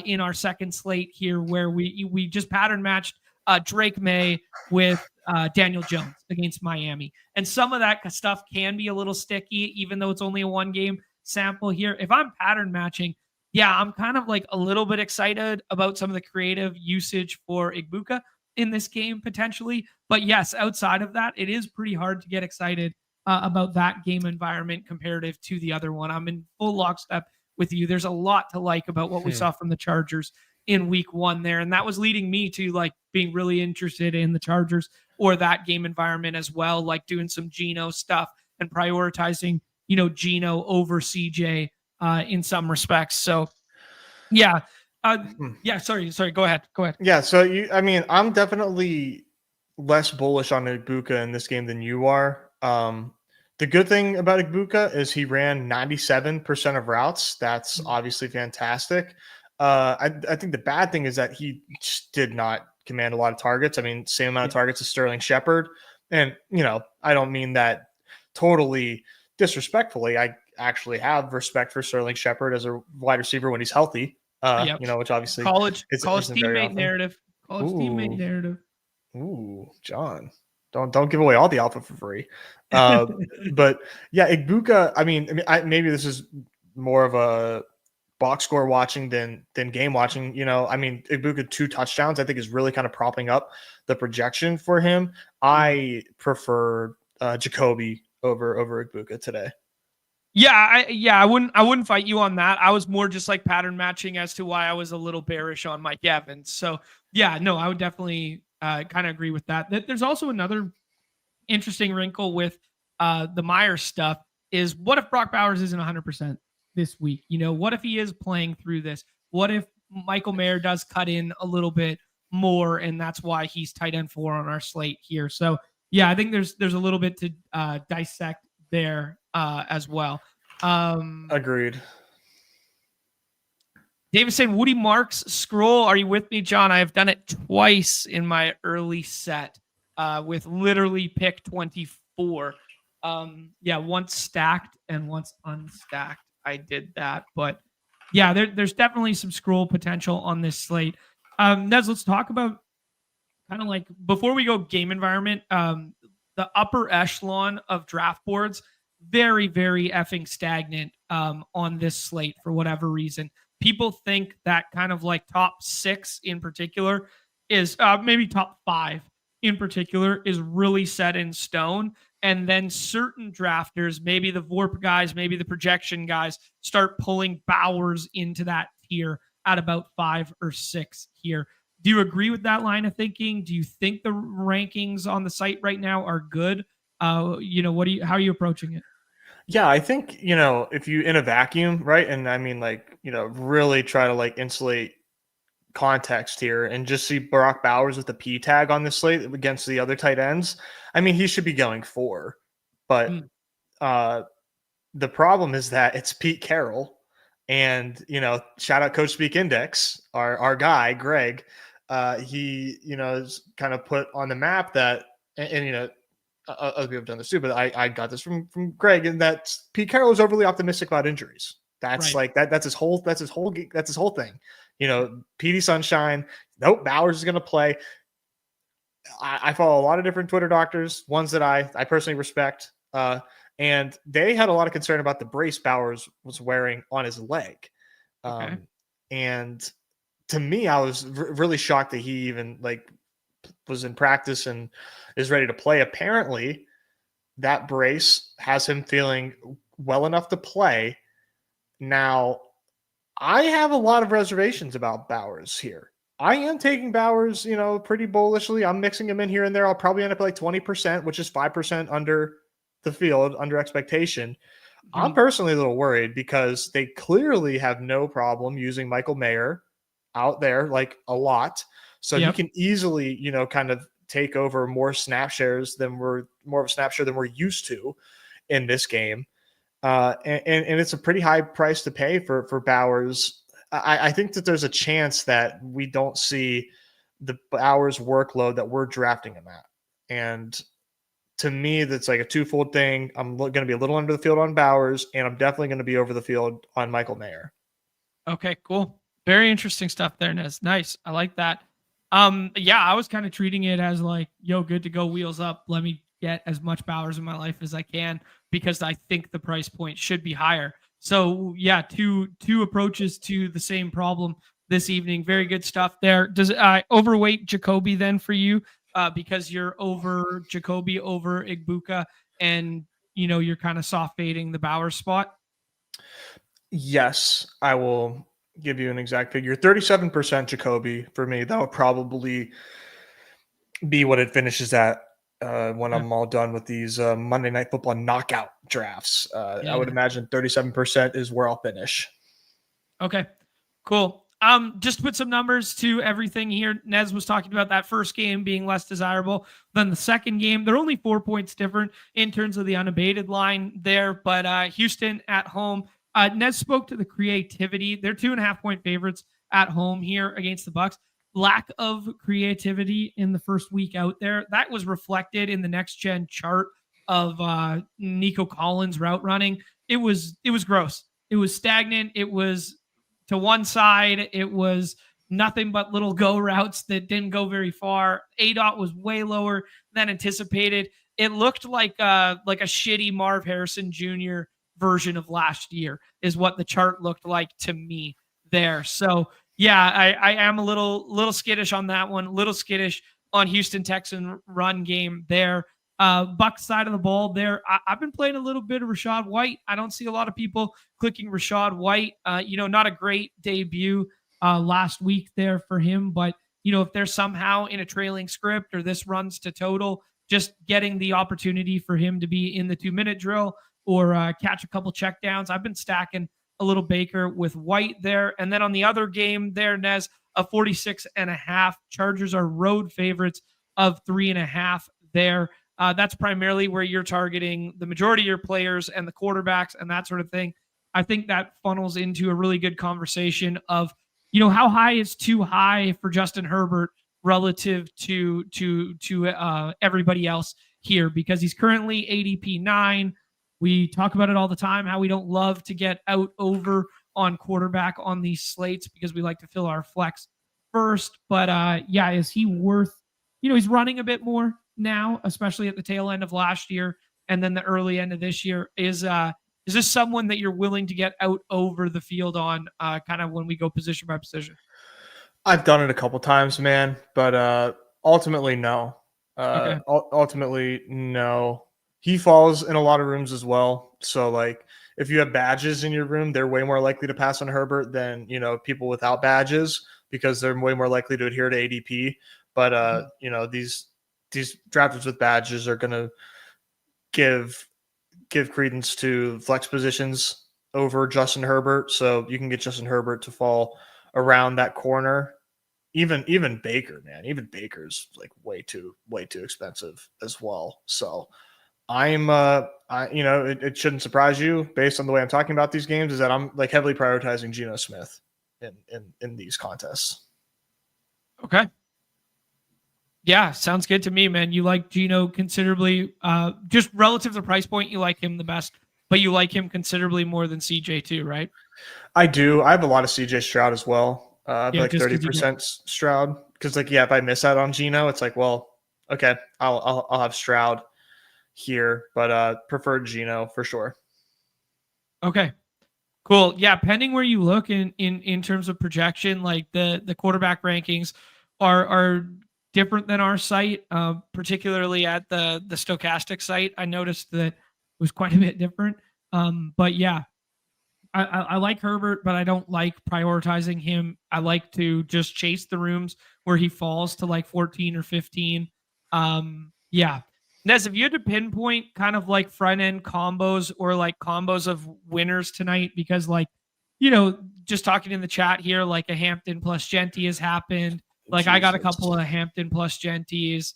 in our second slate here, where we just pattern matched Drake May with Daniel Jones against Miami. And some of that stuff can be a little sticky, even though it's only a 1-game sample here. If I'm pattern matching, yeah, I'm kind of like a little bit excited about some of the creative usage for Igbuka in this game potentially. But yes, outside of that, it is pretty hard to get excited about that game environment comparative to the other one. I'm in full lockstep with you. There's a lot to like about what we saw from the Chargers in week one there. And that was leading me to like being really interested in the Chargers or that game environment as well, like doing some Geno stuff and prioritizing, Geno over CJ in some respects. So yeah. Sorry. Go ahead. Yeah. So I'm definitely less bullish on Igbuka in this game than you are. The good thing about Igbuka is he ran 97% of routes. That's obviously fantastic. I think the bad thing is that he just did not command a lot of targets. Same amount of targets as Sterling Shepard. And, I don't mean that totally disrespectfully. I actually have respect for Sterling Shepard as a wide receiver when he's healthy, which obviously college isn't teammate narrative. Teammate narrative. Ooh, John. Don't give away all the alpha for free. But yeah, Igbuka, maybe this is more of a box score watching than game watching. Igbuka 2 touchdowns, I think, is really kind of propping up the projection for him. I prefer Jacoby over Igbuka today. I wouldn't fight you on that. I was more just like pattern matching as to why I was a little bearish on Mike Evans. So yeah, no, I would definitely kind of agree with that. There's also another interesting wrinkle with the Myers stuff is, what if Brock Bowers isn't 100% this week? What if he is playing through this? What if Michael Mayer does cut in a little bit more, and that's why he's tight end 4 on our slate here? So yeah, I think there's a little bit to dissect there as well. Agreed. David saying, Woody Marks scroll. Are you with me, John? I have done it twice in my early set with literally pick 24. Once stacked and once unstacked. I did that. But yeah, there's definitely some scroll potential on this slate. Nez, let's talk about kind of like, before we go game environment, the upper echelon of draft boards, very, very effing stagnant on this slate for whatever reason. people think that kind of like top 6 in particular is maybe top 5 in particular is really set in stone. And then certain drafters, maybe the VORP guys, maybe the projection guys, start pulling Bowers into that tier at about 5 or 6 here. Do you agree with that line of thinking? Do you think the rankings on the site right now are good? How are you approaching it? Yeah, I think, if you in a vacuum, right? And I mean, like, really try to like insulate context here and just see Brock Bowers with the P tag on this slate against the other tight ends. I mean, he should be going 4, but the problem is that it's Pete Carroll, and shout out Coach Speak Index, our guy Greg. He is kind of put on the map that, and other people have done this too, but I got this from Greg, and that Pete Carroll is overly optimistic about injuries. That's right. That's his whole thing. PD Sunshine. Nope, Bowers is going to play. I follow a lot of different Twitter doctors, ones that I personally respect, and they had a lot of concern about the brace Bowers was wearing on his leg. Okay. And to me, I was really shocked that he even was in practice and is ready to play. Apparently, that brace has him feeling well enough to play. Now, I have a lot of reservations about Bowers here. I am taking Bowers, pretty bullishly. I'm mixing him in here and there. I'll probably end up like 20%, which is 5% under the field, under expectation. Mm-hmm. I'm personally a little worried because they clearly have no problem using Michael Mayer out there like a lot. So he can easily, kind of take over more snap shares than we're used to in this game. And it's a pretty high price to pay for Bowers. I think that there's a chance that we don't see the Bowers workload that we're drafting him at. And to me, that's like a twofold thing. I'm going to be a little under the field on Bowers, and I'm definitely going to be over the field on Michael Mayer. Okay, cool. Very interesting stuff there, Nez. Nice. I like that. I was kind of treating it as like, good to go, wheels up. Let me get as much Bowers in my life as I can because I think the price point should be higher. So yeah, two approaches to the same problem this evening. Very good stuff there. Does overweight Jacoby then for you because you're over Jacoby over Igbuka and you're kind of soft fading the Bowers spot? Yes, I will give you an exact figure. 37% Jacoby for me. That would probably be what it finishes at when I'm all done with these Monday Night Football knockout drafts. I would imagine 37% is where I'll finish. Okay, cool. Just to put some numbers to everything here. Nez was talking about that first game being less desirable than the second game. They're only 4 points different in terms of the unabated line there, but Houston at home. Nez spoke to the creativity. They're 2.5 point favorites at home here against the Bucs. Lack of creativity in the first week out there. That was reflected in the next gen chart of Nico Collins route running. It was gross. It was stagnant. It was to one side. It was nothing but little go routes that didn't go very far. ADOT was way lower than anticipated. It looked like a shitty Marv Harrison Jr. version of last year is what the chart looked like to me there. So yeah, I am a little skittish on that one, a little skittish on Houston Texan run game there. Bucs side of the ball there. I've been playing a little bit of Rachaad White. I don't see a lot of people clicking Rachaad White. Not a great debut last week there for him, but if there's somehow in a trailing script or this runs to total, just getting the opportunity for him to be in the 2-minute drill or catch a couple checkdowns. I've been stacking a little Baker with White there. And then on the other game there, Nez, a 46.5. Chargers are road favorites of 3.5 there. That's primarily where you're targeting the majority of your players and the quarterbacks and that sort of thing. I think that funnels into a really good conversation of, how high is too high for Justin Herbert relative to everybody else here, because he's currently ADP 9. We talk about it all the time, how we don't love to get out over on quarterback on these slates because we like to fill our flex first. But is he worth, he's running a bit more now, especially at the tail end of last year and then the early end of this year. Is Is this someone that you're willing to get out over the field on kind of when we go position by position? I've done it a couple times, man, but ultimately no. Okay. Ultimately no. He falls in a lot of rooms as well. So like if you have badges in your room, they're way more likely to pass on Herbert than, people without badges because they're way more likely to adhere to ADP. But these drafters with badges are going to give credence to flex positions over Justin Herbert. So you can get Justin Herbert to fall around that corner. Even Baker, man, even Baker's like way too expensive as well. So it shouldn't surprise you based on the way I'm talking about these games is that I'm like heavily prioritizing Geno Smith in these contests. Okay. Yeah, sounds good to me, man. You like Geno considerably, just relative to the price point, you like him the best, but you like him considerably more than CJ too, right? I do. I have a lot of CJ Stroud as well. Yeah, like 30% Stroud because if I miss out on Geno, it's like, well, okay, I'll have Stroud here, but preferred Geno for sure. Okay. Cool. Yeah, pending where you look in terms of projection, like the quarterback rankings are different than our site, particularly at the Stochastic site. I noticed that it was quite a bit different. But yeah, I like Herbert, but I don't like prioritizing him. I like to just chase the rooms where he falls to like 14 or 15. Yeah. Nez, if you had to pinpoint kind of like front end combos or like combos of winners tonight, because like, just talking in the chat here, like a Hampton plus Genty has happened. Like I got a couple of Hampton plus Genties.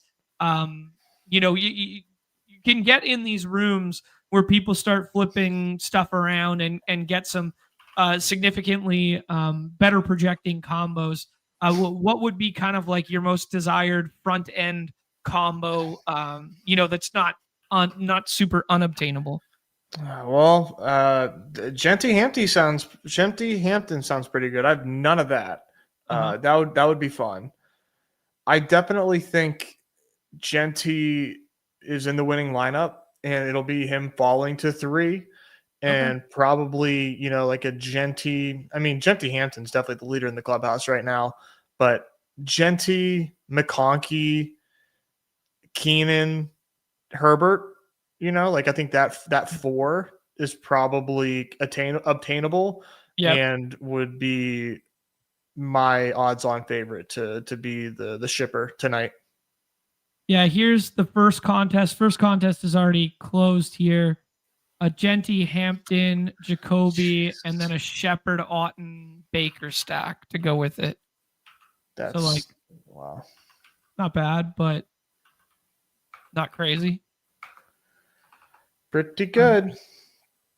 You can get in these rooms where people start flipping stuff around and get some significantly better projecting combos. What would be kind of like your most desired front end combo? That's not super unobtainable. Genty Hampton sounds pretty good. I have none of that. Uh-huh. That would be fun. I definitely think Genty is in the winning lineup, and it'll be him falling to 3, and probably like a Genty. I mean, Genty Hampton's definitely the leader in the clubhouse right now, but Genty, McConkey, Keenan, Herbert. I think that 4 is probably obtainable, and would be my odds-on favorite to be the shipper tonight. Yeah, here's the first contest. First contest is already closed here. A Genty, Hampton, Jacoby, and then a Shepard, Otten, Baker stack to go with it. That's wow. Not bad, but not crazy. Pretty good.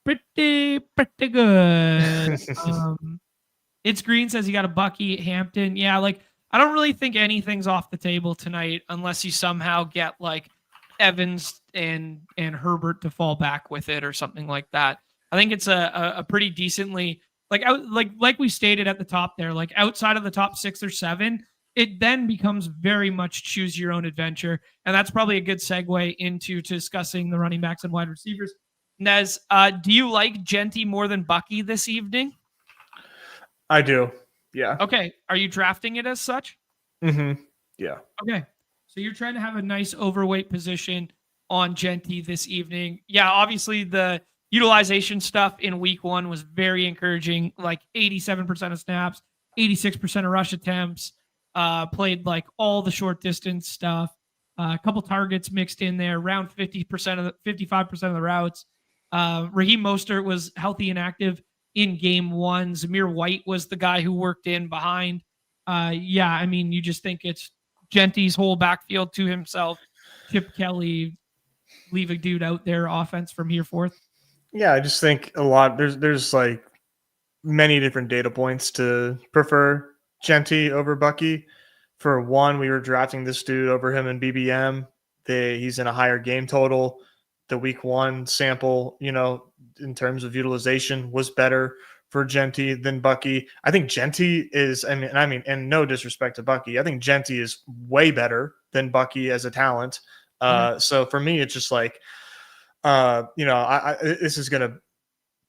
Pretty good. It's Green says you got a Bucky, Hampton. Yeah, like I don't really think anything's off the table tonight unless you somehow get like Evans and Herbert to fall back with it or something like that. I think it's a pretty decently like we stated at the top there, like outside of the top 6 or 7, it then becomes very much choose your own adventure. And that's probably a good segue into discussing the running backs and wide receivers. Nez, do you like Genty more than Bucky this evening? I do. Yeah. Okay. Are you drafting it as such? Mm-hmm. Yeah. Okay. So you're trying to have a nice overweight position on Genty this evening. Yeah, obviously the utilization stuff in week 1 was very encouraging, like 87% of snaps, 86% of rush attempts, played like all the short distance stuff, a couple targets mixed in there, around 55% of the routes. Raheem Mostert was healthy and active in game 1. Zamir White was the guy who worked in behind. Yeah, I mean, you just think it's Genty's whole backfield to himself. Chip Kelly, leave a dude out there, offense from here forth. Yeah, I just think a lot. There's like many different data points to prefer Genty over Bucky. For one, we were drafting this dude over him in BBM. He's in a higher game total. The week 1 sample, in terms of utilization, was better for Genty than Bucky. I think Genty is, I mean, and no disrespect to Bucky, I think Genty is way better than Bucky as a talent. So for me, it's just like, this is gonna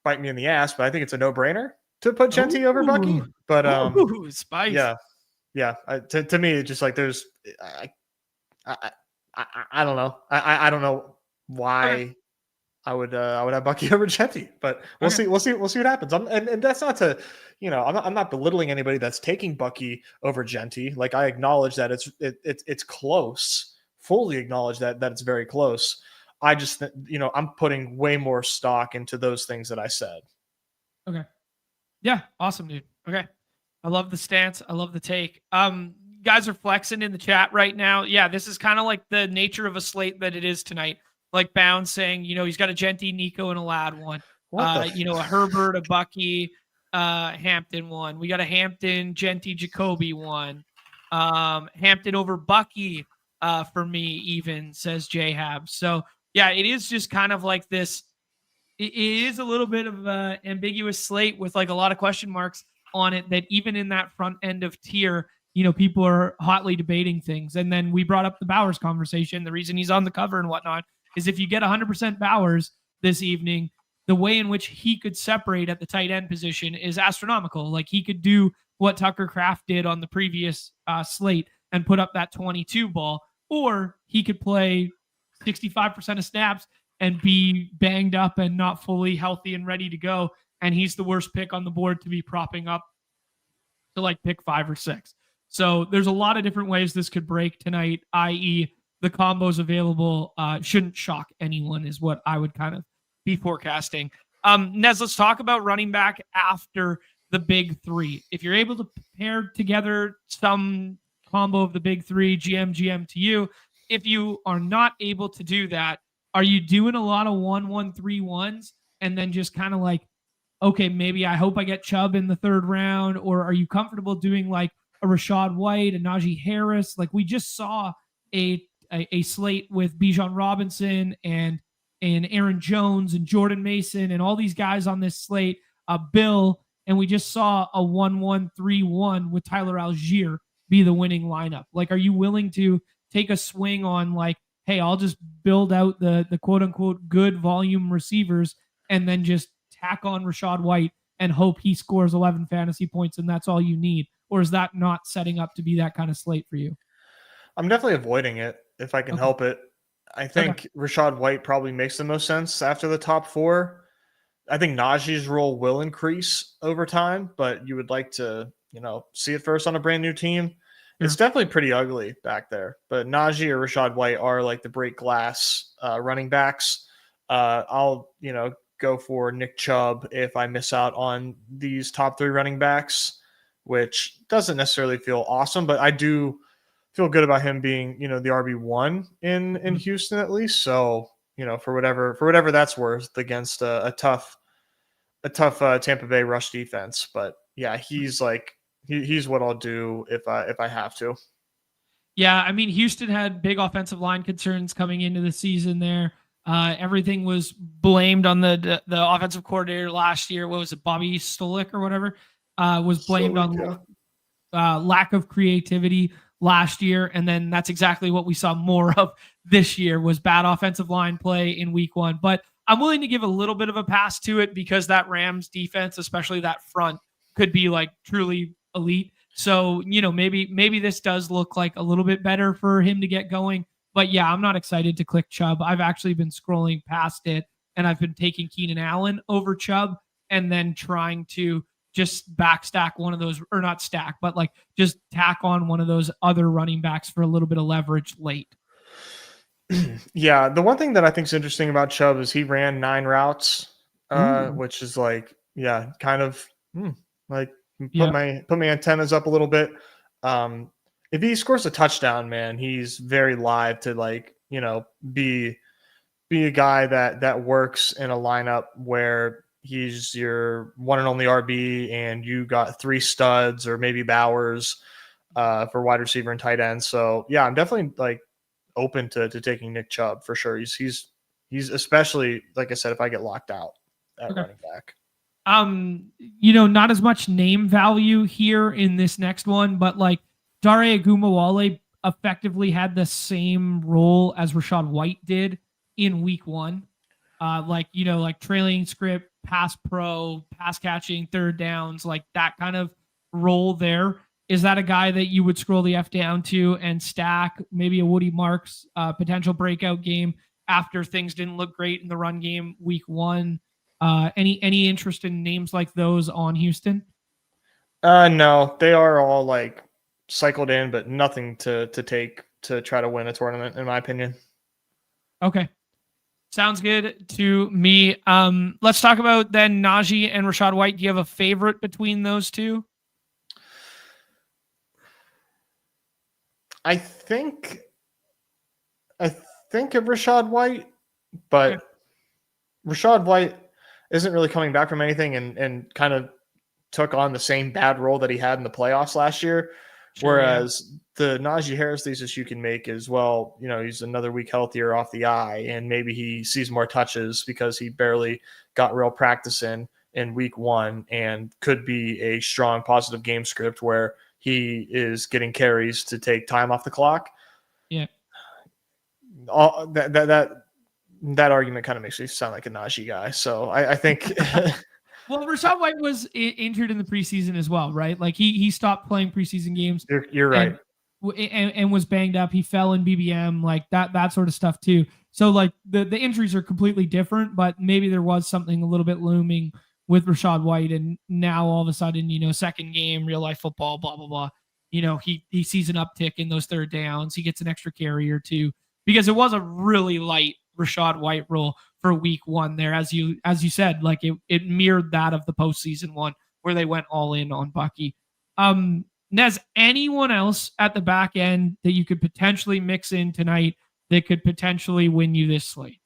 bite me in the ass, but I think it's a no-brainer to put Genty over Bucky. But spice. Yeah. To me, it's just like there's I don't know. I don't know why. Okay. I would have Bucky over Genty, but we'll see. We'll see what happens. And that's not to, I'm not belittling anybody that's taking Bucky over Genty. Like, I acknowledge that it's close. Fully acknowledge that it's very close. I just, I'm putting way more stock into those things that I said. Okay. Yeah. Awesome, dude. Okay. I love the stance. I love the take. Guys are flexing in the chat right now. Yeah, this is kind of like the nature of a slate that it is tonight. Like Bound saying, he's got a Genty, Nico, and a Lad one. A Herbert, a Bucky, Hampton one. We got a Hampton, Genty, Jacoby one. Hampton over Bucky for me, even, says J-Hab. So, yeah, it is just kind of like this. It is a little bit of an ambiguous slate with like a lot of question marks on it, that even in that front end of tier, people are hotly debating things. And then we brought up the Bowers conversation. The reason he's on the cover and whatnot is if you get 100% Bowers this evening, the way in which he could separate at the tight end position is astronomical. Like, he could do what Tucker Kraft did on the previous slate and put up that 22 ball, or he could play 65% of snaps and be banged up and not fully healthy and ready to go. And he's the worst pick on the board to be propping up to like pick 5 or 6. So there's a lot of different ways this could break tonight, i.e. the combos available shouldn't shock anyone, is what I would kind of be forecasting. Nez, let's talk about running back after the big three. If you're able to pair together some combo of the big three, GM to you. If you are not able to do that, are you doing a lot of 1-1-3-1s and then just kind of like, okay, maybe I hope I get Chubb in the third round? Or are you comfortable doing like a Rashad White, a Najee Harris? Like, we just saw a slate with Bijan Robinson and Aaron Jones and Jordan Mason and all these guys on this slate, Bill, and we just saw a 1-1-3-1 with Tyler Algier be the winning lineup. Like, are you willing to take a swing on like, hey, I'll just build out the quote unquote good volume receivers and then just tack on Rashad White and hope he scores 11 fantasy points and that's all you need? Or is that not setting up to be that kind of slate for you? I'm definitely avoiding it if I can help it. I think Rashad White probably makes the most sense after the top 4. I think Najee's role will increase over time, but you would like to, see it first on a brand new team. It's definitely pretty ugly back there, but Najee or Rashad White are like the break glass running backs. I'll, go for Nick Chubb if I miss out on these top 3 running backs, which doesn't necessarily feel awesome, but I do feel good about him being, the RB1 in Houston at least. So, for whatever that's worth against a tough Tampa Bay rush defense. But yeah, he's like, he's what I'll do if I have to. Yeah, I mean, Houston had big offensive line concerns coming into the season there. Everything was blamed on the offensive coordinator last year. What was it, Bobby Stolik or whatever? Was blamed on lack of creativity last year, and then that's exactly what we saw more of this year, was bad offensive line play in week 1. But I'm willing to give a little bit of a pass to it because that Rams defense, especially that front, could be like truly elite. So, maybe this does look like a little bit better for him to get going. But yeah, I'm not excited to click Chubb. I've actually been scrolling past it, and I've been taking Keenan Allen over Chubb and then trying to just backstack one of those, or not stack, but like just tack on one of those other running backs for a little bit of leverage late. Yeah, the one thing that I think is interesting about Chubb is he ran 9 routes, which is like, kind of like put my antennas up a little bit. If he scores a touchdown, man, he's very live to like, be a guy that works in a lineup where he's your one and only RB and you got 3 studs or maybe Bowers for wide receiver and tight end. So yeah, I'm definitely like open to taking Nick Chubb for sure. He's especially, like I said, if I get locked out at running back. Not as much name value here in this next one, but like Dare Agumawale effectively had the same role as Rashad White did in week 1. Like trailing script, pass pro, pass catching, third downs, like that kind of role there. Is that a guy that you would scroll the F down to and stack maybe a Woody Marks potential breakout game after things didn't look great in the run game week 1? Any interest in names like those on Houston? No, they are all like cycled in, but nothing to take to try to win a tournament, in my opinion. Okay. Sounds good to me. Let's talk about then Najee and Rachaad White. Do you have a favorite between those two? I think of Rachaad White, but Okay. Rachaad White isn't really coming back from anything and kind of took on the same bad role that he had in the playoffs last year. Sure, Whereas the Najee Harris thesis you can make is, well, he's another week healthier off the eye, and maybe he sees more touches because he barely got real practice in week 1 and could be a strong positive game script where he is getting carries to take time off the clock. Yeah. All that argument kind of makes me sound like a Najee guy. So I think Well, Rachaad White was injured in the preseason as well, right? Like he stopped playing preseason games. you're right. And was banged up. He fell in BBM, like that sort of stuff too. So like the injuries are completely different, but maybe there was something a little bit looming with Rachaad White, and now all of a sudden, second game, real life football, blah blah blah. He sees an uptick in those third downs. He gets an extra carry or two because it was a really light Rachaad White role for week 1 there, as you said, like it mirrored that of the postseason one where they went all in on Bucky. Nez, anyone else at the back end that you could potentially mix in tonight that could potentially win you this slate?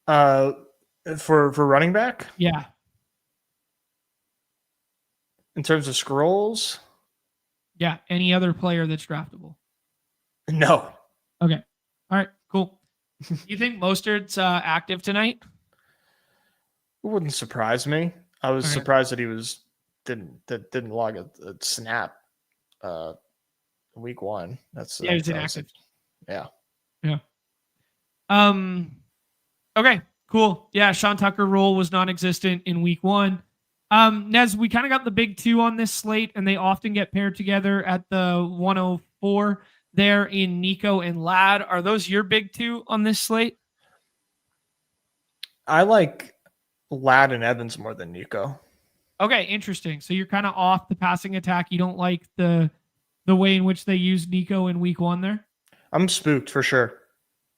For running back? Yeah. In terms of scrolls? Yeah. Any other player that's draftable? No. Okay. All right. Cool. You think Mostert's active tonight? It wouldn't surprise me. I was surprised that he didn't log a snap week 1. He was inactive. Yeah. Okay, cool. Yeah, Sean Tucker role was non-existent in week 1. Nez, we kind of got the big 2 on this slate, and they often get paired together at the 104 there in Nico and Ladd. Are those your big 2 on this slate? I like Ladd and Evans more than Nico. Okay, interesting. So you're kind of off the passing attack. You don't like the way in which they used Nico in week 1 there? I'm spooked for sure.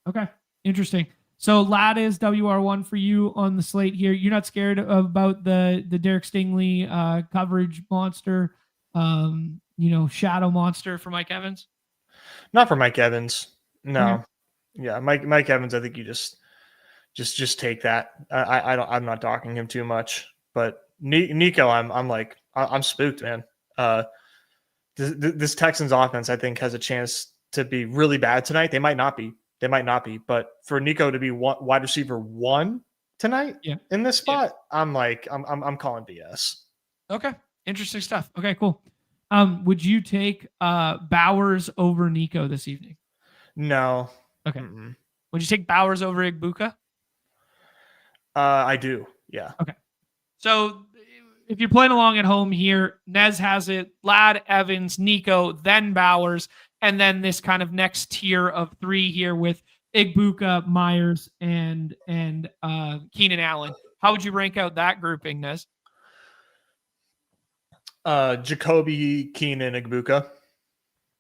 Okay, interesting. So Ladd is WR1 for you on the slate here. You're not scared about the Derek Stingley coverage monster, shadow monster for Mike Evans? Not for Mike Evans. No. Okay. Yeah, Mike Evans, I think you just take that. I'm not docking him too much, but Nico, I'm spooked, man. This Texans offense, I think, has a chance to be really bad tonight. They might not be, but for Nico to be wide receiver 1 tonight in this spot, I'm calling BS. Okay. Interesting stuff. Okay, cool. Would you take Bowers over Nico this evening? No. Okay. Mm-mm. Would you take Bowers over Igbuka? I do. Yeah. Okay. So if you're playing along at home here, Nez has it, Ladd, Evans, Nico, then Bowers, and then this kind of next tier of 3 here with Igbuka, Myers, and Keenan Allen. How would you rank out that grouping, Nez? Jacoby, Keenan, Igbuka.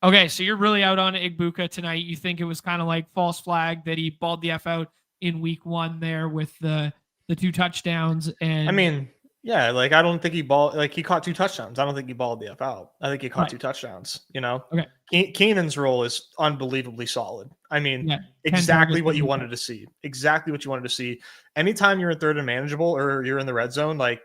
Okay, so you're really out on Igbuka tonight. You think it was kind of like false flag that he balled the F out in week 1 there with the 2 touchdowns. And I mean, yeah, like I don't think he caught 2 touchdowns. I don't think he balled the F out. I think he caught 2 touchdowns, Okay. Keenan's role is unbelievably solid. I mean, exactly what you wanted to see. Exactly what you wanted to see. Anytime you're in third and manageable or you're in the red zone, like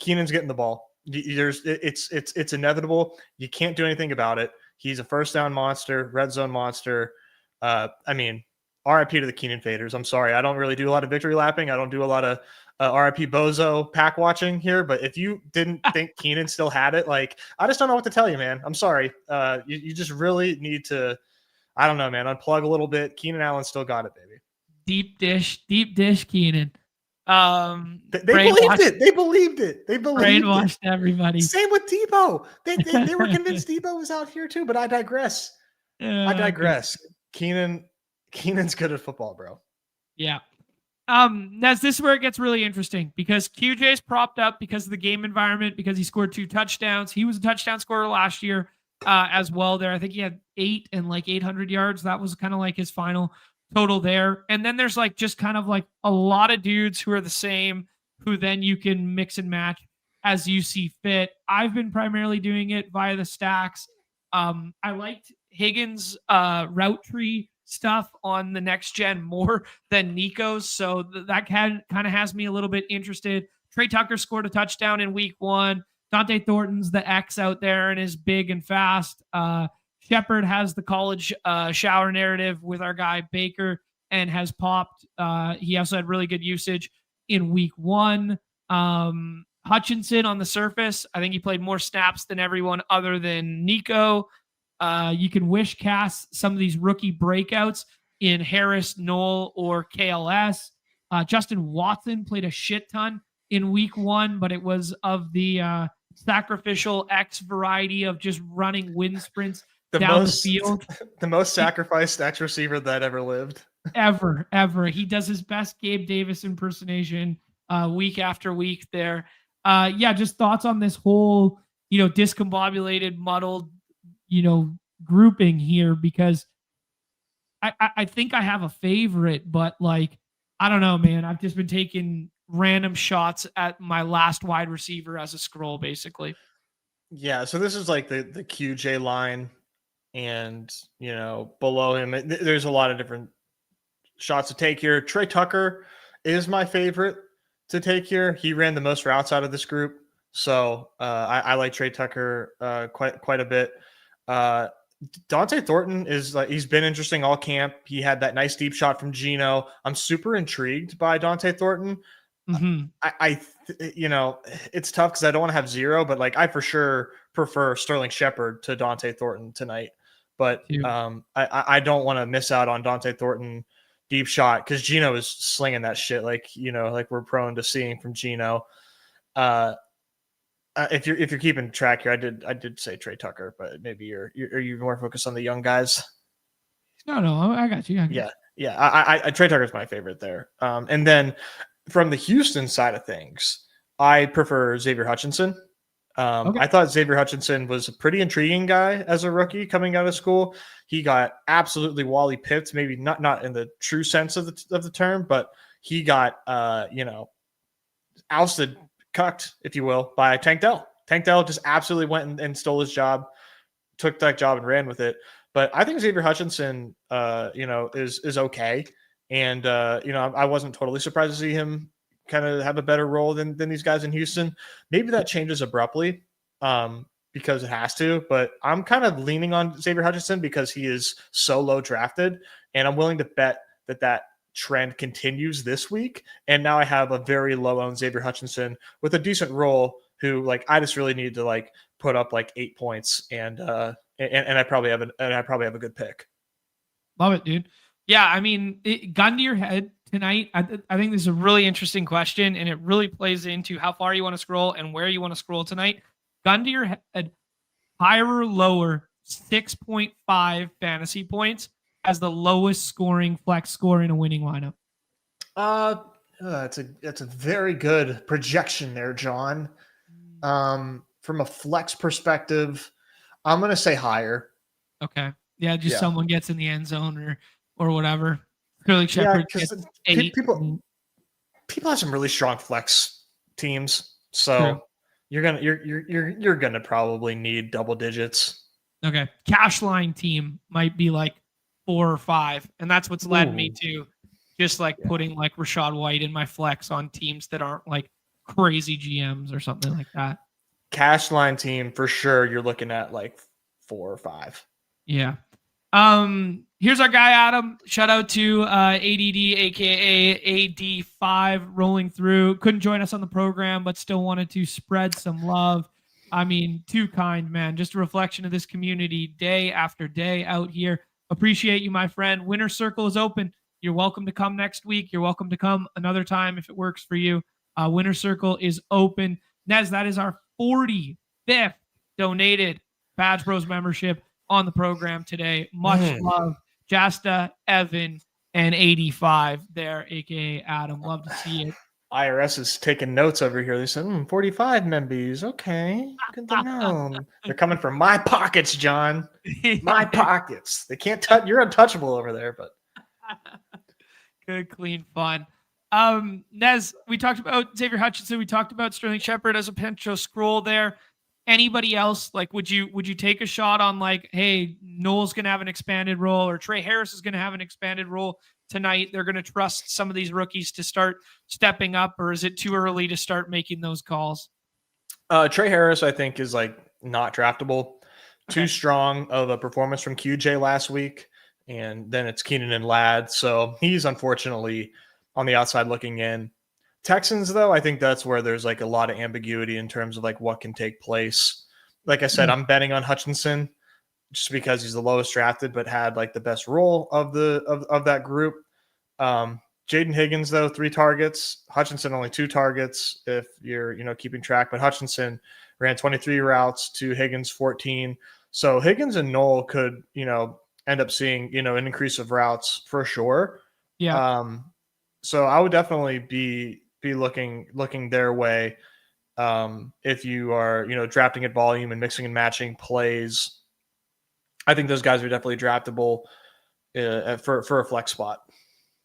Keenan's getting the ball. It's inevitable. You can't do anything about it. He's a first down monster, red zone monster. I mean, RIP to the Keenan faders. I'm sorry. I don't really do a lot of victory lapping. I don't do a lot of RIP Bozo pack watching here. But if you didn't think Keenan still had it, like, I just don't know what to tell you, man. I'm sorry. You just really need to, I don't know, man, unplug a little bit. Keenan Allen still got it, baby. Deep dish Keenan. They believed it. They believed it. They believed brainwashed everybody. Same with Debo. They were convinced Debo was out here too, but I digress. I digress. Keenan's good at football, bro. Yeah. Nez, this is where it gets really interesting because QJ's propped up because of the game environment, because he scored 2 touchdowns. He was a touchdown scorer last year as well there. I think he had 8 and like 800 yards. That was kind of like his final total there. And then there's like just kind of like a lot of dudes who are the same, who then you can mix and match as you see fit. I've been primarily doing it via the stacks. I liked Higgins' route tree stuff on the next gen more than Nico's, so that kind of has me a little bit interested. Trey Tucker scored a touchdown in week 1. Dante Thornton's the X out there and is big and fast. Shepard has the college shower narrative with our guy Baker and has popped. He also had really good usage in week 1. Hutchinson on the surface, I think he played more snaps than everyone other than Nico. You can wish cast some of these rookie breakouts in Harris, Knoll, or KLS. Justin Watson played a shit ton in week 1, but it was of the sacrificial X variety of just running wind sprints down the field. The most sacrificed X receiver that ever lived. Ever. He does his best Gabe Davis impersonation week after week there. Just thoughts on this whole, discombobulated, muddled, grouping here, because I think I have a favorite, but like, I don't know, man. I've just been taking random shots at my last wide receiver as a scroll, basically. Yeah. So this is like the QJ line, and, below him, there's a lot of different shots to take here. Trey Tucker is my favorite to take here. He ran the most routes out of this group. So I like Trey Tucker quite a bit. Dante Thornton is like, he's been interesting all camp. He had that nice deep shot from Geno. I'm super intrigued by Dante Thornton. Mm-hmm. It's tough because I don't want to have 0, but like, I for sure prefer Sterling Shepard to Dante Thornton tonight. But I don't want to miss out on Dante Thornton deep shot because Geno is slinging that shit like we're prone to seeing from Geno. If you're keeping track here, I did say Trey Tucker, but maybe are you more focused on the young guys? No, I got you. Yeah. I Trey Tucker's my favorite there. And then from the Houston side of things, I prefer Xavier Hutchinson. Okay. I thought Xavier Hutchinson was a pretty intriguing guy as a rookie coming out of school. He got absolutely Wally Pitts, maybe not in the true sense of the term, but he got ousted, cucked, if you will, by Tank Dell. Tank Dell just absolutely went and stole his job, took that job and ran with it. But I think Xavier Hutchinson, is okay. And, I wasn't totally surprised to see him kind of have a better role than these guys in Houston. Maybe that changes abruptly because it has to, but I'm kind of leaning on Xavier Hutchinson because he is so low drafted, and I'm willing to bet that trend continues this week. And now I have a very low owned Xavier Hutchinson with a decent role who, like, I just really need to like put up like 8 points and I probably have a good pick. Love it, dude. Yeah. I mean, gun to your head tonight. I think this is a really interesting question, and it really plays into how far you want to scroll and where you want to scroll tonight. Gun to your head, higher or lower 6.5 fantasy points as the lowest scoring flex score in a winning lineup. That's a very good projection there, John. From a flex perspective, I'm going to say higher. Okay. Yeah. Someone gets in the end zone or whatever. Clearly Shepard gets 8. People have some really strong flex teams. So you're gonna probably need double digits. Okay. Cash line team might be like 4 or 5. And that's what's led me to just like putting like Rashad White in my flex on teams that aren't like crazy GMs or something like that. Cash line team for sure. You're looking at like 4 or 5. Yeah. Here's our guy, Adam. Shout out to ADD, aka AD5, rolling through. Couldn't join us on the program, but still wanted to spread some love. I mean, too kind, man. Just a reflection of this community day after day out here. Appreciate you, my friend. Winner Circle is open. you're welcome to come next week. You're welcome to come another time if it works for you. Winner Circle is open. Nez, that is our 45th donated Badge Bros membership on the program today. Much love, JASTA, Evan, and 85 there, aka Adam. Love to see it. IRS is taking notes over here. They said 45 members. Okay, good to know. They're coming from my pockets, John. My pockets. They can't touch. You're untouchable over there, but good, clean fun. Nez, we talked about Xavier Hutchinson. We talked about Sterling Shepard as a potential scroll there. Anybody else? Like, would you take a shot on like, hey, Noel's going to have an expanded role, or Trey Harris is going to have an expanded role tonight? They're going to trust some of these rookies to start stepping up, or is it too early to start making those calls? Trey Harris, I think, is like not draftable. Too strong of a performance from QJ last week, and then it's Keenan and Ladd. So he's unfortunately on the outside looking in. Texans, though, I think that's where there's like a lot of ambiguity in terms of like what can take place. Like I said, I'm betting on Hutchinson just because he's the lowest drafted, but had like the best role of that group. Jaden Higgins, though, 3 targets. Hutchinson only 2 targets if you're keeping track. But Hutchinson ran 23 routes to Higgins 14. So Higgins and Noel could end up seeing an increase of routes for sure. Yeah. So I would definitely be looking their way if you are drafting at volume and mixing and matching plays. I think those guys are definitely draftable for a flex spot.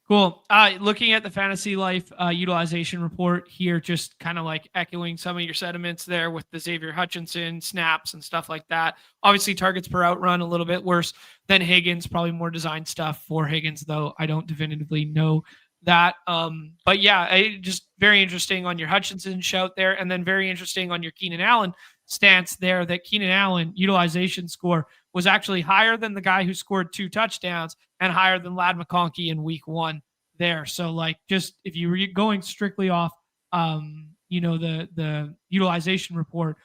Cool. Looking at the Fantasy Life utilization report here, just kind of like echoing some of your sentiments there with the Xavier Hutchinson snaps and stuff like that. Obviously, targets per outrun a little bit worse than Higgins. Probably more design stuff for Higgins, though I don't definitively know that. But yeah, just very interesting on your Hutchinson shout there, and then very interesting on your Keenan Allen stance there, that Keenan Allen utilization score was actually higher than the guy who scored 2 touchdowns and higher than Ladd McConkey in week 1 there. So like, just if you were going strictly off, the utilization report,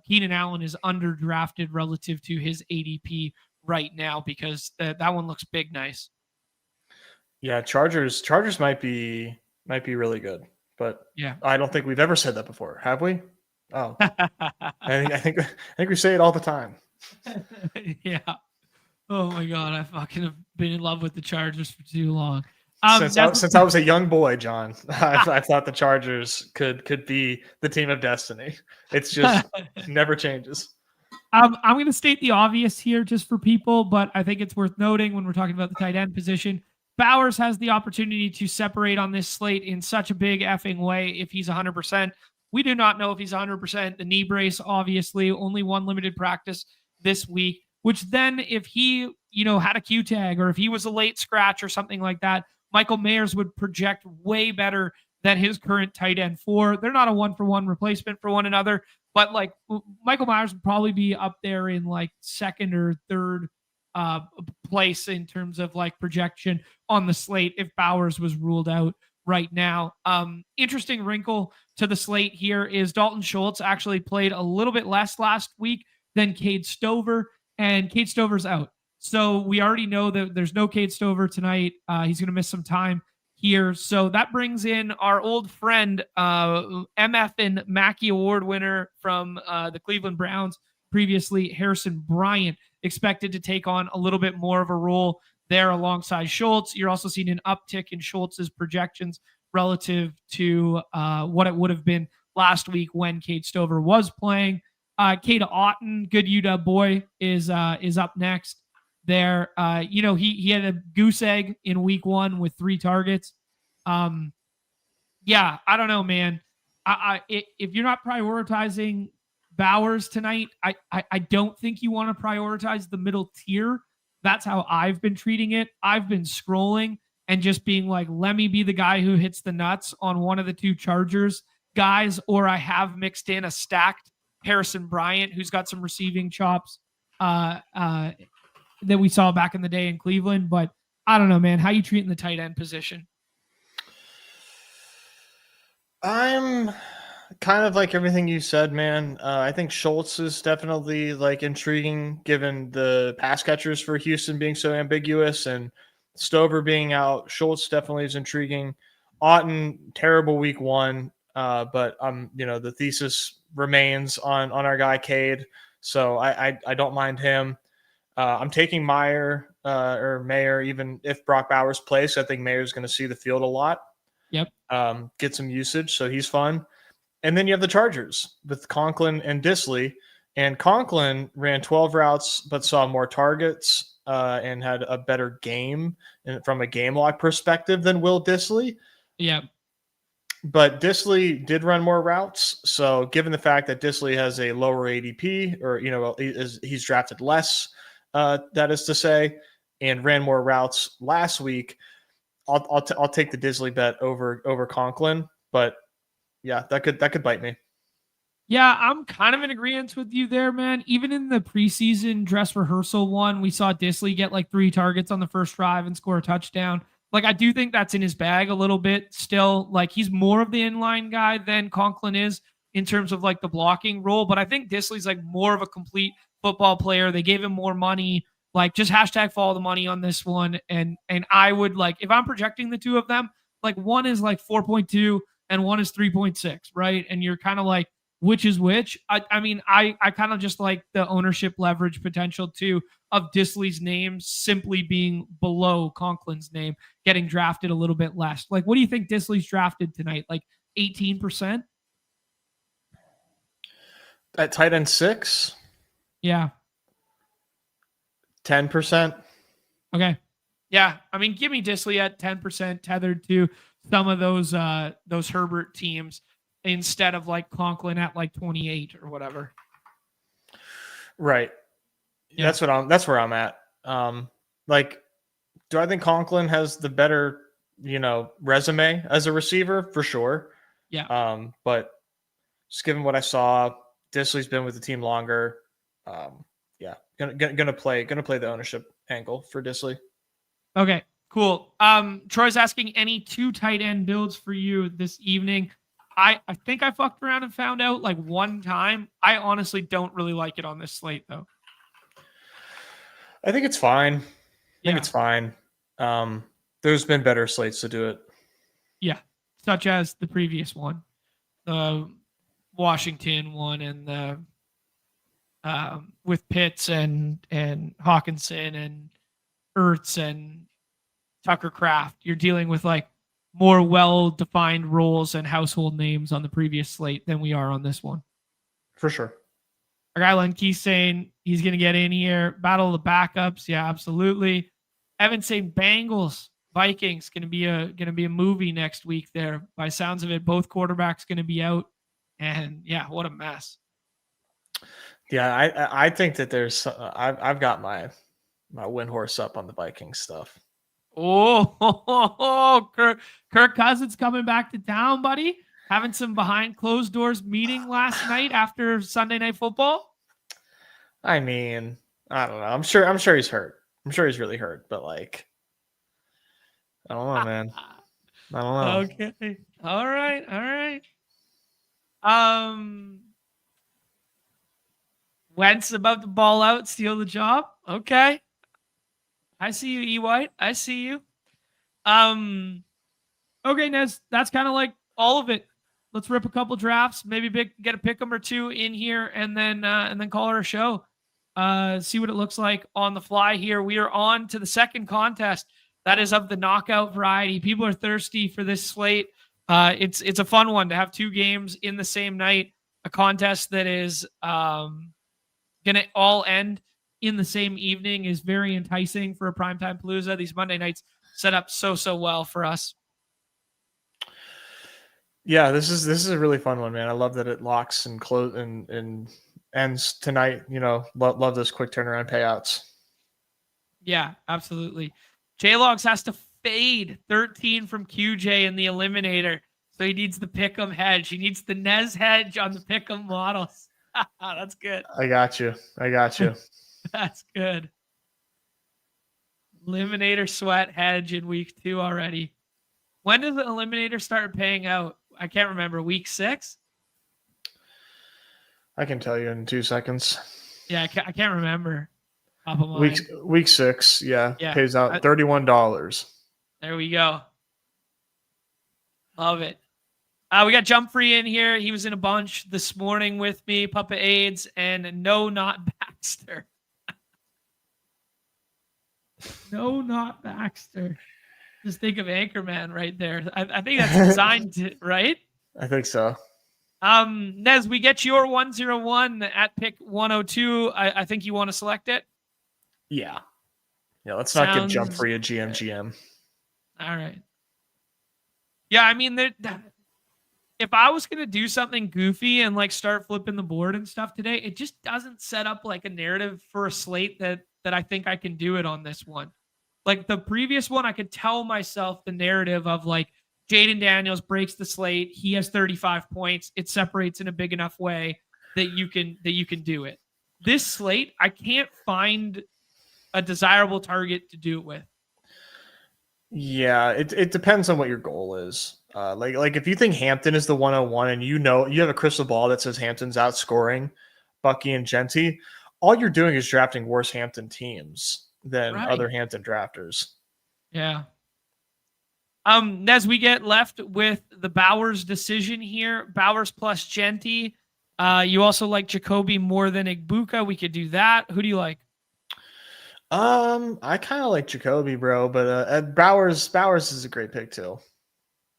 Keenan Allen is underdrafted relative to his ADP right now because that one looks big nice. Yeah, Chargers might be really good, but yeah, I don't think we've ever said that before, have we? Oh, I think we say it all the time. Yeah. Oh my God, I fucking have been in love with the Chargers for too long. Since I was a young boy, John, I thought the Chargers could be the team of destiny. It's just never changes. I'm going to state the obvious here just for people, but I think it's worth noting when we're talking about the tight end position. Bowers has the opportunity to separate on this slate in such a big effing way if he's 100%. We do not know if he's 100%. The knee brace, obviously, only 1 limited practice this week, which then if he, had a Q tag or if he was a late scratch or something like that, Michael Mayers would project way better than his current tight end 4. They're not a 1-for-1 replacement for one another, but like Michael Myers would probably be up there in like 2nd or 3rd place in terms of like projection on the slate if Bowers was ruled out right now. Interesting wrinkle to the slate here is Dalton Schultz actually played a little bit less last week than Cade Stover, and Cade Stover's out. So we already know that there's no Cade Stover tonight. He's going to miss some time here. So that brings in our old friend, MF and Mackey Award winner from the Cleveland Browns previously, Harrison Bryant, expected to take on a little bit more of a role there alongside Schultz. You're also seeing an uptick in Schultz's projections relative to what it would have been last week when Cade Stover was playing. Cade Otton, good UW boy, is up next there. He had a goose egg in week 1 with 3 targets. Yeah, I don't know, man. If you're not prioritizing Bowers tonight, I don't think you want to prioritize the middle tier. That's how I've been treating it. I've been scrolling and just being like, let me be the guy who hits the nuts on one of the 2 Chargers guys, or I have mixed in a stacked Harrison Bryant who's got some receiving chops that we saw back in the day in Cleveland. But I don't know, man. How you treating the tight end position? I'm kind of like everything you said, man. I think Schultz is definitely like intriguing given the pass catchers for Houston being so ambiguous, and Stover being out, Schultz definitely is intriguing. Otten, terrible week 1, but the thesis remains on our guy Cade, so I don't mind him. I'm taking Meyer or Mayer, even if Brock Bowers plays. I think Mayer's going to see the field a lot. Yep. Get some usage, so he's fun. And then you have the Chargers with Conklin and Disley. And Conklin ran 12 routes but saw more targets and had a better game from a game log perspective than Will Disley. Yeah. But Disley did run more routes. So given the fact that Disley has a lower ADP, or he's drafted less, that is to say, and ran more routes last week, I'll take the Disley bet over Conklin. But yeah, that could bite me. Yeah, I'm kind of in agreement with you there, man. Even in the preseason dress rehearsal one, we saw Disley get like 3 targets on the first drive and score a touchdown. Like, I do think that's in his bag a little bit still. Like, he's more of the inline guy than Conklin is in terms of like the blocking role. But I think Disley's like more of a complete football player. They gave him more money. Like, just hashtag follow the money on this one. And I would, like, if I'm projecting the two of them, like, one is like 4.2 and one is 3.6, right? And you're kind of like, which is which? I mean, I kind of just like the ownership leverage potential too of Disley's name simply being below Conklin's name, getting drafted a little bit less. Like, what do you think Disley's drafted tonight? Like 18%? At tight end 6? Yeah. 10%? Okay. Yeah. I mean, give me Disley at 10% tethered to some of those Herbert teams, instead of like Conklin at like 28 or whatever. Right. Yeah. That's where I'm at. Like, do I think Conklin has the better, resume as a receiver? For sure. Yeah. But just given what I saw, Disley's been with the team longer. Yeah. Gonna play the ownership angle for Disley. Okay, cool. Troy's asking any 2 tight end builds for you this evening. I think I fucked around and found out like one time. I honestly don't really like it on this slate though. I think it's fine. It's fine. There's been better slates to do it. Yeah, such as the previous one, the Washington one, and the with Pitts and Hawkinson and Ertz and Tucker Kraft. You're dealing with like more well-defined roles and household names on the previous slate than we are on this one. For sure. Our guy Lenke's saying he's going to get in here. Battle of the backups. Yeah, absolutely. Evan saying Bengals, Vikings going to be a movie next week there. By sounds of it, both quarterbacks going to be out. And yeah, what a mess. Yeah, I think that there's I've got my win horse up on the Vikings stuff. Oh, Kirk Cousins coming back to town, buddy. Having some behind closed doors meeting last night after Sunday Night Football. I mean, I don't know. I'm sure he's hurt. I'm sure he's really hurt, but like, I don't know, man. I don't know. Okay. All right. Wentz about to ball out, steal the job. Okay. I see you, E. White. I see you. Okay, Nez, that's kind of like all of it. Let's rip a couple drafts, maybe get a pick 'em or 2 in here, and then call it a show. See what it looks like on the fly here. We are on to the second contest. That is of the knockout variety. People are thirsty for this slate. It's a fun one to have 2 games in the same night. A contest that is gonna all end in the same evening is very enticing for a primetime palooza. These Monday nights set up so well for us. Yeah, this is a really fun one, man. I love that it locks and close and ends tonight. Love those quick turnaround payouts. Yeah, absolutely. J-Logs has to fade 13 from QJ in the eliminator, so he needs the pick'em hedge. He needs the Nez hedge on the pick'em models. That's good. I got you. That's good. Eliminator sweat hedge in week 2 already. When does the eliminator start paying out? I can't remember. Week 6? I can tell you in 2 seconds. Yeah, I can't remember. Top of mind. Week 6, yeah. Yeah. Pays out $31. There we go. Love it. We got Jump Free in here. He was in a bunch this morning with me. Papa AIDS and No Not Baxter. No Not Baxter. Just think of Anchorman right there. I think that's designed to, right? I think so. Nez, we get your 101 at pick 102. I think you want to select it. Yeah. Yeah, let's not give Jump Free a GM. All right. Yeah, I mean, if I was going to do something goofy and like start flipping the board and stuff today, it just doesn't set up like a narrative for a slate that I think I can do it on this one. Like the previous one, I could tell myself the narrative of like Jaden Daniels breaks the slate. He has 35 points. It separates in a big enough way that you can do it. This slate, I can't find a desirable target to do it with. Yeah, it depends on what your goal is. Like if you think Hampton is the 101 and you have a crystal ball that says Hampton's outscoring Bucky and Genty, all you're doing is drafting worse Hampton teams than other Hampton drafters. Yeah. Nez, we get left with the Bowers decision here. Bowers plus Genty. You also like Jacoby more than Igbuka. We could do that. Who do you like? I kind of like Jacoby, bro, but Bowers is a great pick too.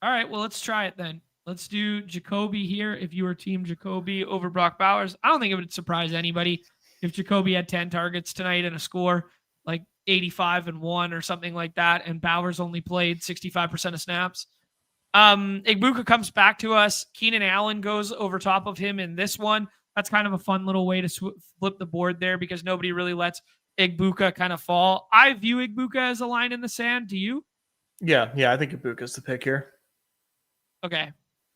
All right, well, let's try it then. Let's do Jacoby here. If you were team Jacoby over Brock Bowers, I don't think it would surprise anybody if Jacoby had 10 targets tonight and a score like 85-1 or something like that, and Bowers only played 65% of snaps. Igbuka comes back to us. Keenan Allen goes over top of him in this one. That's kind of a fun little way to flip the board there because nobody really lets Igbuka kind of fall. I view Igbuka as a line in the sand. Do you? Yeah, I think Igbuka's the pick here. Okay.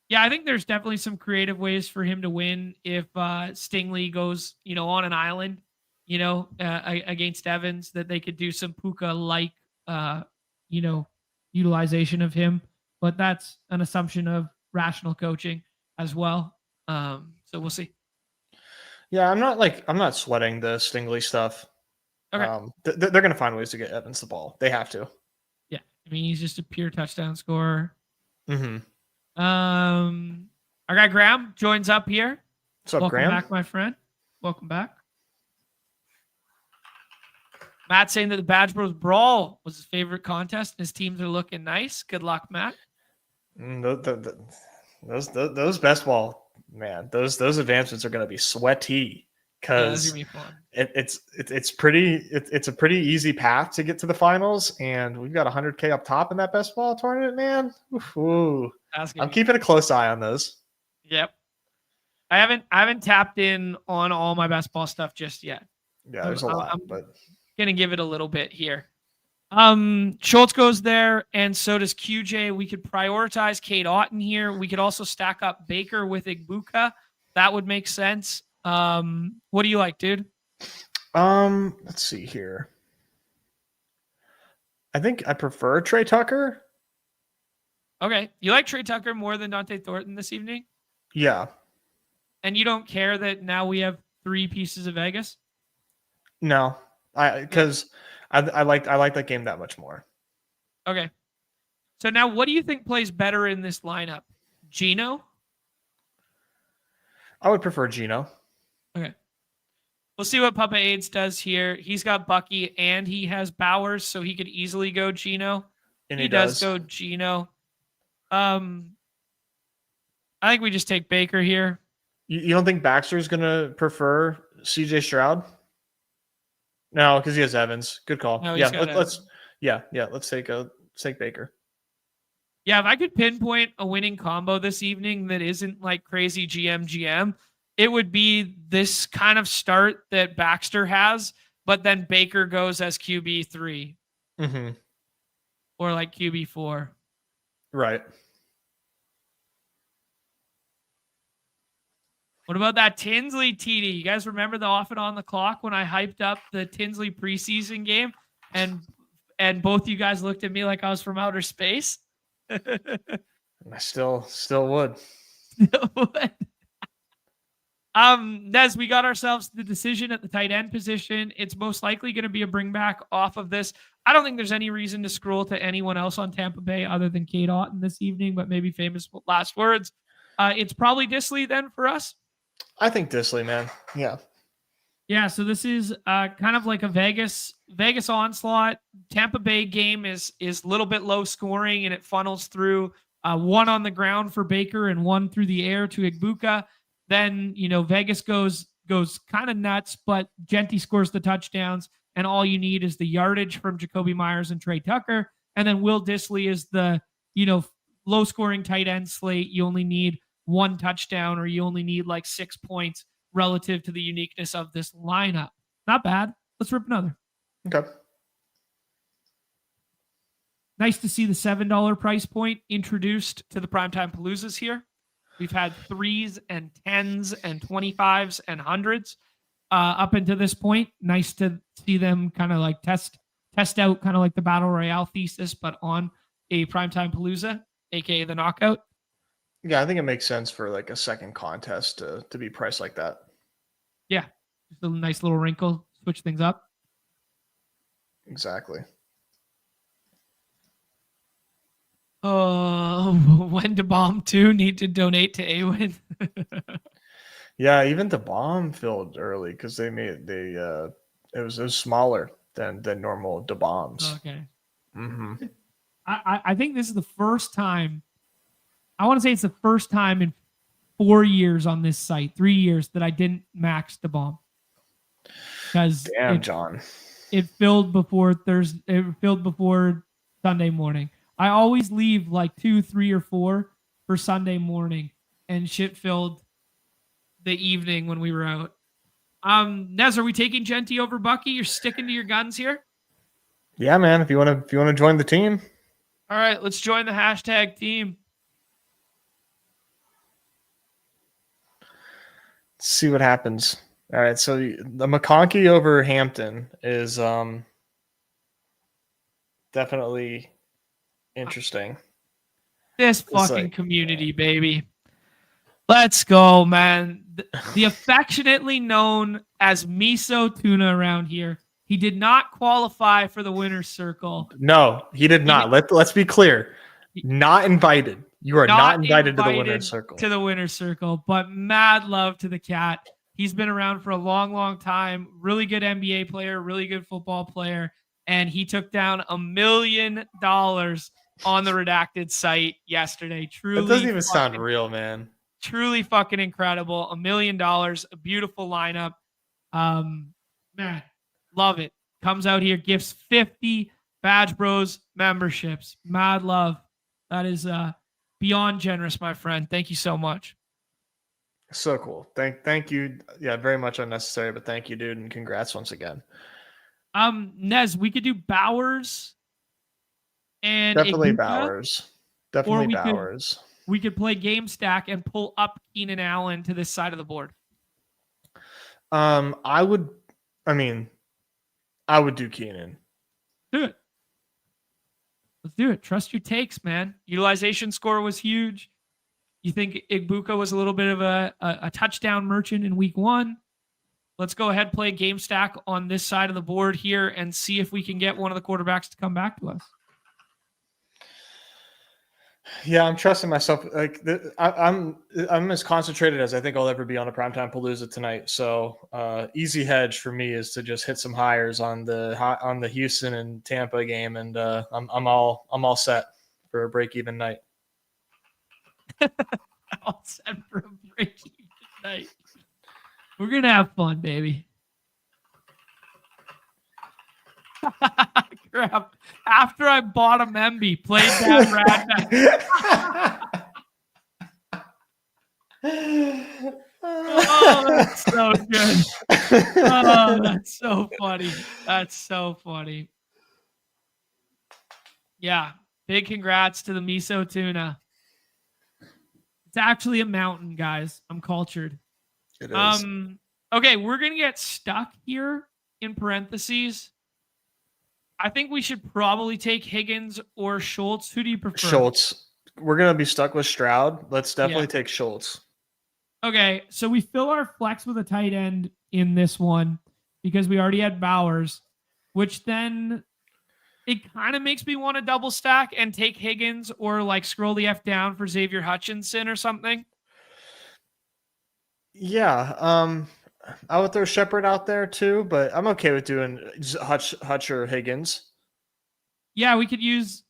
Yeah, I think there's definitely some creative ways for him to win if Stingley goes, on an island, against Evans, that they could do some Puka-like, utilization of him. But that's an assumption of rational coaching as well. So we'll see. Yeah, I'm not sweating the Stingley stuff. Okay. They're going to find ways to get Evans the ball. They have to. Yeah. I mean, he's just a pure touchdown scorer. Mm-hmm. Our guy Graham joins up here. What's up, Graham? Welcome back, my friend. Welcome back. Matt saying that the Badge Bros Brawl was his favorite contest. His teams are looking nice. Good luck, Matt. Those best ball, man. Those advancements are going to be sweaty because it's a pretty easy path to get to the finals, and we've got 100K up top in that best ball tournament, man. Ooh. I'm keeping a close eye on those. Yep. I haven't tapped in on all my best ball stuff just yet. Yeah, there's a lot, but gonna give it a little bit here. Schultz goes there, and so does QJ. We could prioritize Kate Otten here. We could also stack up Baker with Igbuka. That would make sense. What do you like, dude? Let's see here. I think I prefer Trey Tucker. Okay. You like Trey Tucker more than Dante Thornton this evening? Yeah. And you don't care that now we have 3 pieces of Vegas? No. Because I like that game that much more. Okay. So now what do you think plays better in this lineup? Geno? I would prefer Geno. Okay. We'll see what Papa AIDS does here. He's got Bucky and he has Bowers, so he could easily go Geno. And he does go Geno. I think we just take Baker here. You don't think Baxter's going to prefer CJ Stroud? No, because he has Evans. Good call. No, let's take Baker. Yeah, if I could pinpoint a winning combo this evening that isn't like crazy GM, it would be this kind of start that Baxter has, but then Baker goes as QB3. Mm-hmm. Or like QB4. Right. What about that Tinsley TD? You guys remember the off and on the clock when I hyped up the Tinsley preseason game and both you guys looked at me like I was from outer space? I still would. Nez, we got ourselves the decision at the tight end position. It's most likely going to be a bring back off of this. I don't think there's any reason to scroll to anyone else on Tampa Bay other than Kate Otten this evening, but maybe famous last words. It's probably Disley then for us. I think Disley, man. Yeah. Yeah, so this is kind of like a Vegas onslaught. Tampa Bay game is a little bit low scoring, and it funnels through one on the ground for Baker and one through the air to Igbuka. Then, Vegas goes kind of nuts, but Genty scores the touchdowns, and all you need is the yardage from Jacoby Myers and Trey Tucker. And then Will Disley is the, low scoring tight end slate. You only need one touchdown, or you only need like 6 points relative to the uniqueness of this lineup. Not bad. Let's rip another. Okay. Nice to see the $7 price point introduced to the Primetime Paloozas here. We've had 3s and 10s and 25s and 100s up until this point. Nice to see them kind of like test out kind of like the Battle Royale thesis, but on a Primetime Palooza, aka the knockout. Yeah, I think it makes sense for like a second contest to be priced like that. Yeah, just a nice little wrinkle, switch things up. Exactly. When to bomb 2 need to donate to AWIN. Yeah, even the bomb filled early because it was smaller than normal the bombs. Okay. Mm-hmm. I think this is the first time. I want to say it's the first time in 4 years on this site, 3 years, that I didn't max the bomb. Because John, it filled before Thursday. It filled before Sunday morning. I always leave like 2, 3, or 4 for Sunday morning, and shit filled the evening when we were out. Nez, are we taking Genty over Bucky? You're sticking to your guns here? Yeah, man. If you want to join the team. All right, let's join the hashtag team. Let's see what happens. All right, so the McConkey over Hampton is definitely interesting. This fucking community, baby. Let's go, man. The affectionately known as Miso Tuna around here. He did not qualify for the winner's circle. No, he did not. Let's be clear. Not invited. You are not invited to the winner's circle. To the winner's circle, but mad love to the cat. He's been around for a long, long time. Really good NBA player, really good football player. And he took down $1 million on the redacted site yesterday. Truly, that doesn't even sound real, man. Truly fucking incredible. $1 million, a beautiful lineup. Man, love it. Comes out here, gifts 50 Badge Bros memberships. Mad love. That is beyond generous, my friend. Thank you so much. So cool. Thank you. Yeah, very much unnecessary, but thank you, dude, and congrats once again. Nez, we could do Bowers and definitely Igbuka, Bowers. Definitely Bowers. We could play game stack and pull up Keenan Allen to this side of the board. I would do Keenan. Do it. Let's do it. Trust your takes, man. Utilization score was huge. You think Igbuka was a little bit of a touchdown merchant in week 1? Let's go ahead, play game stack on this side of the board here and see if we can get one of the quarterbacks to come back to us. Yeah, I'm trusting myself. Like I'm as concentrated as I think I'll ever be on a primetime Palooza tonight. So easy hedge for me is to just hit some hires on the Houston and Tampa game, and I'm all set for a break even night. All set for a break even night. We're gonna have fun, baby. Crap. After I bought a Memby, played that rat. Oh, that's so good. Oh, that's so funny. That's so funny. Yeah. Big congrats to the Miso Tuna. It's actually a mountain, guys. I'm cultured. It is. Okay, we're gonna get stuck here in parentheses. I think we should probably take Higgins or Schultz. Who do you prefer? Schultz. We're gonna be stuck with Stroud. Let's definitely take Schultz. Okay, so we fill our flex with a tight end in this one because we already had Bowers, which then it kind of makes me want to double stack and take Higgins or like scroll the F down for Xavier Hutchinson or something. Yeah, I would throw Shepard out there too, but I'm okay with doing Hutch or Higgins. Yeah, we could use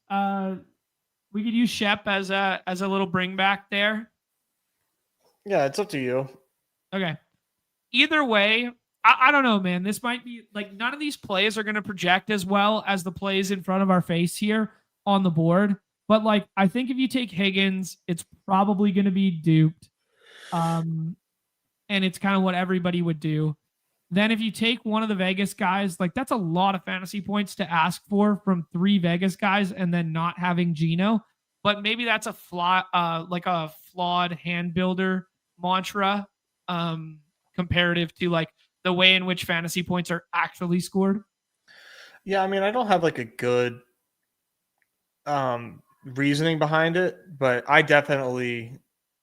Shep as a little bring back there. Yeah, it's up to you. Okay. Either way, I don't know, man. This might be like none of these plays are going to project as well as the plays in front of our face here on the board. But like, I think if you take Higgins, it's probably going to be duped. And it's kind of what everybody would do. Then if you take one of the Vegas guys, like that's a lot of fantasy points to ask for from 3 Vegas guys and then not having Geno. But maybe that's a flawed hand builder mantra comparative to like the way in which fantasy points are actually scored. Yeah, I mean, I don't have like a good reasoning behind it, but I definitely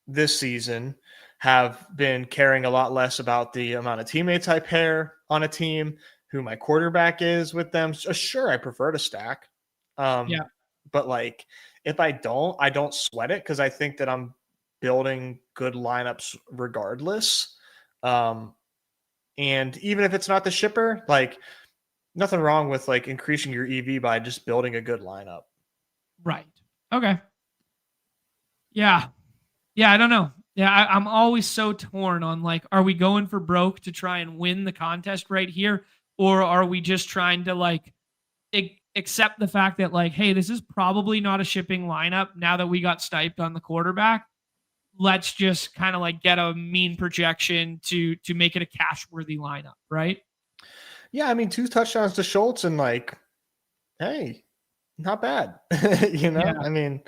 this season have been caring a lot less about the amount of teammates I pair on a team, who my quarterback is with them. So sure, I prefer to stack. Yeah. But like if I don't sweat it because I think that I'm building good lineups regardless. And even if it's not the shipper, like nothing wrong with like increasing your EV by just building a good lineup. Right. Okay. Yeah. Yeah, I don't know. Yeah, I'm always so torn on like, are we going for broke to try and win the contest right here? Or are we just trying to like accept the fact that like, hey, this is probably not a shipping lineup now that we got sniped on the quarterback. Let's just kind of like get a mean projection to make it a cash worthy lineup, right? Yeah, I mean 2 touchdowns to Schultz and like, hey, not bad. Yeah. I mean,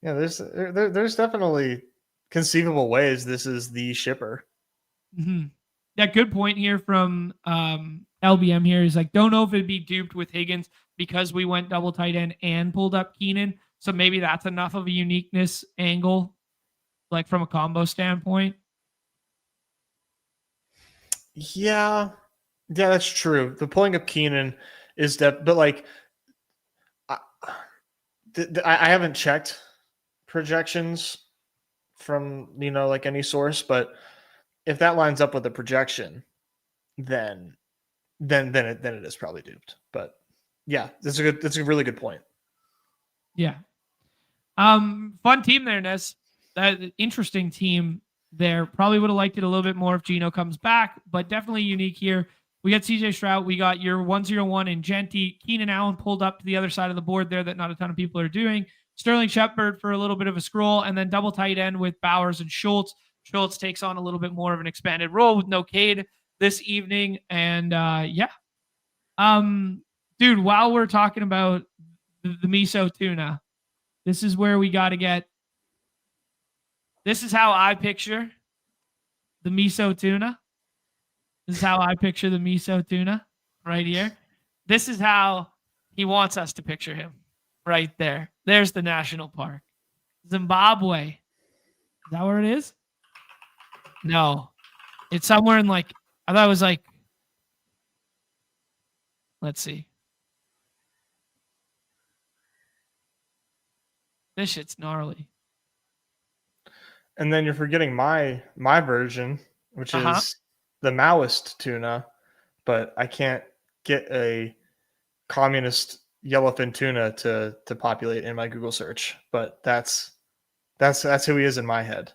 yeah, there's definitely conceivable ways this is the shipper. Mm-hmm. Yeah, good point here from LBM here. He's like, don't know if it'd be duped with Higgins because we went double tight end and pulled up Keenan. So maybe that's enough of a uniqueness angle, like from a combo standpoint. Yeah, that's true. The pulling up Keenan is but like, I haven't checked projections from like any source, but if that lines up with the projection, then it is probably duped. But yeah, that's a really good point. Yeah. Fun team there, Nez. That interesting team there. Probably would have liked it a little bit more if Geno comes back, but definitely unique here. We got CJ Stroud. We got your 101 and Genty. Keenan Allen pulled up to the other side of the board there that not a ton of people are doing. Sterling Shepard for a little bit of a scroll, and then double tight end with Bowers and Schultz. Schultz takes on a little bit more of an expanded role with no Cade this evening. And yeah. Dude, while we're talking about the miso tuna, this is where we got to get. This is how I picture the miso tuna. This is how I picture the miso tuna right here. This is how he wants us to picture him right there. There's the national park. Zimbabwe. Is that where it is? No. It's somewhere in like, I thought it was like, let's see. This shit's gnarly. And then you're forgetting my version, which is the Maoist tuna, but I can't get a communist yellowfin tuna to populate in my Google search. But that's who he is in my head.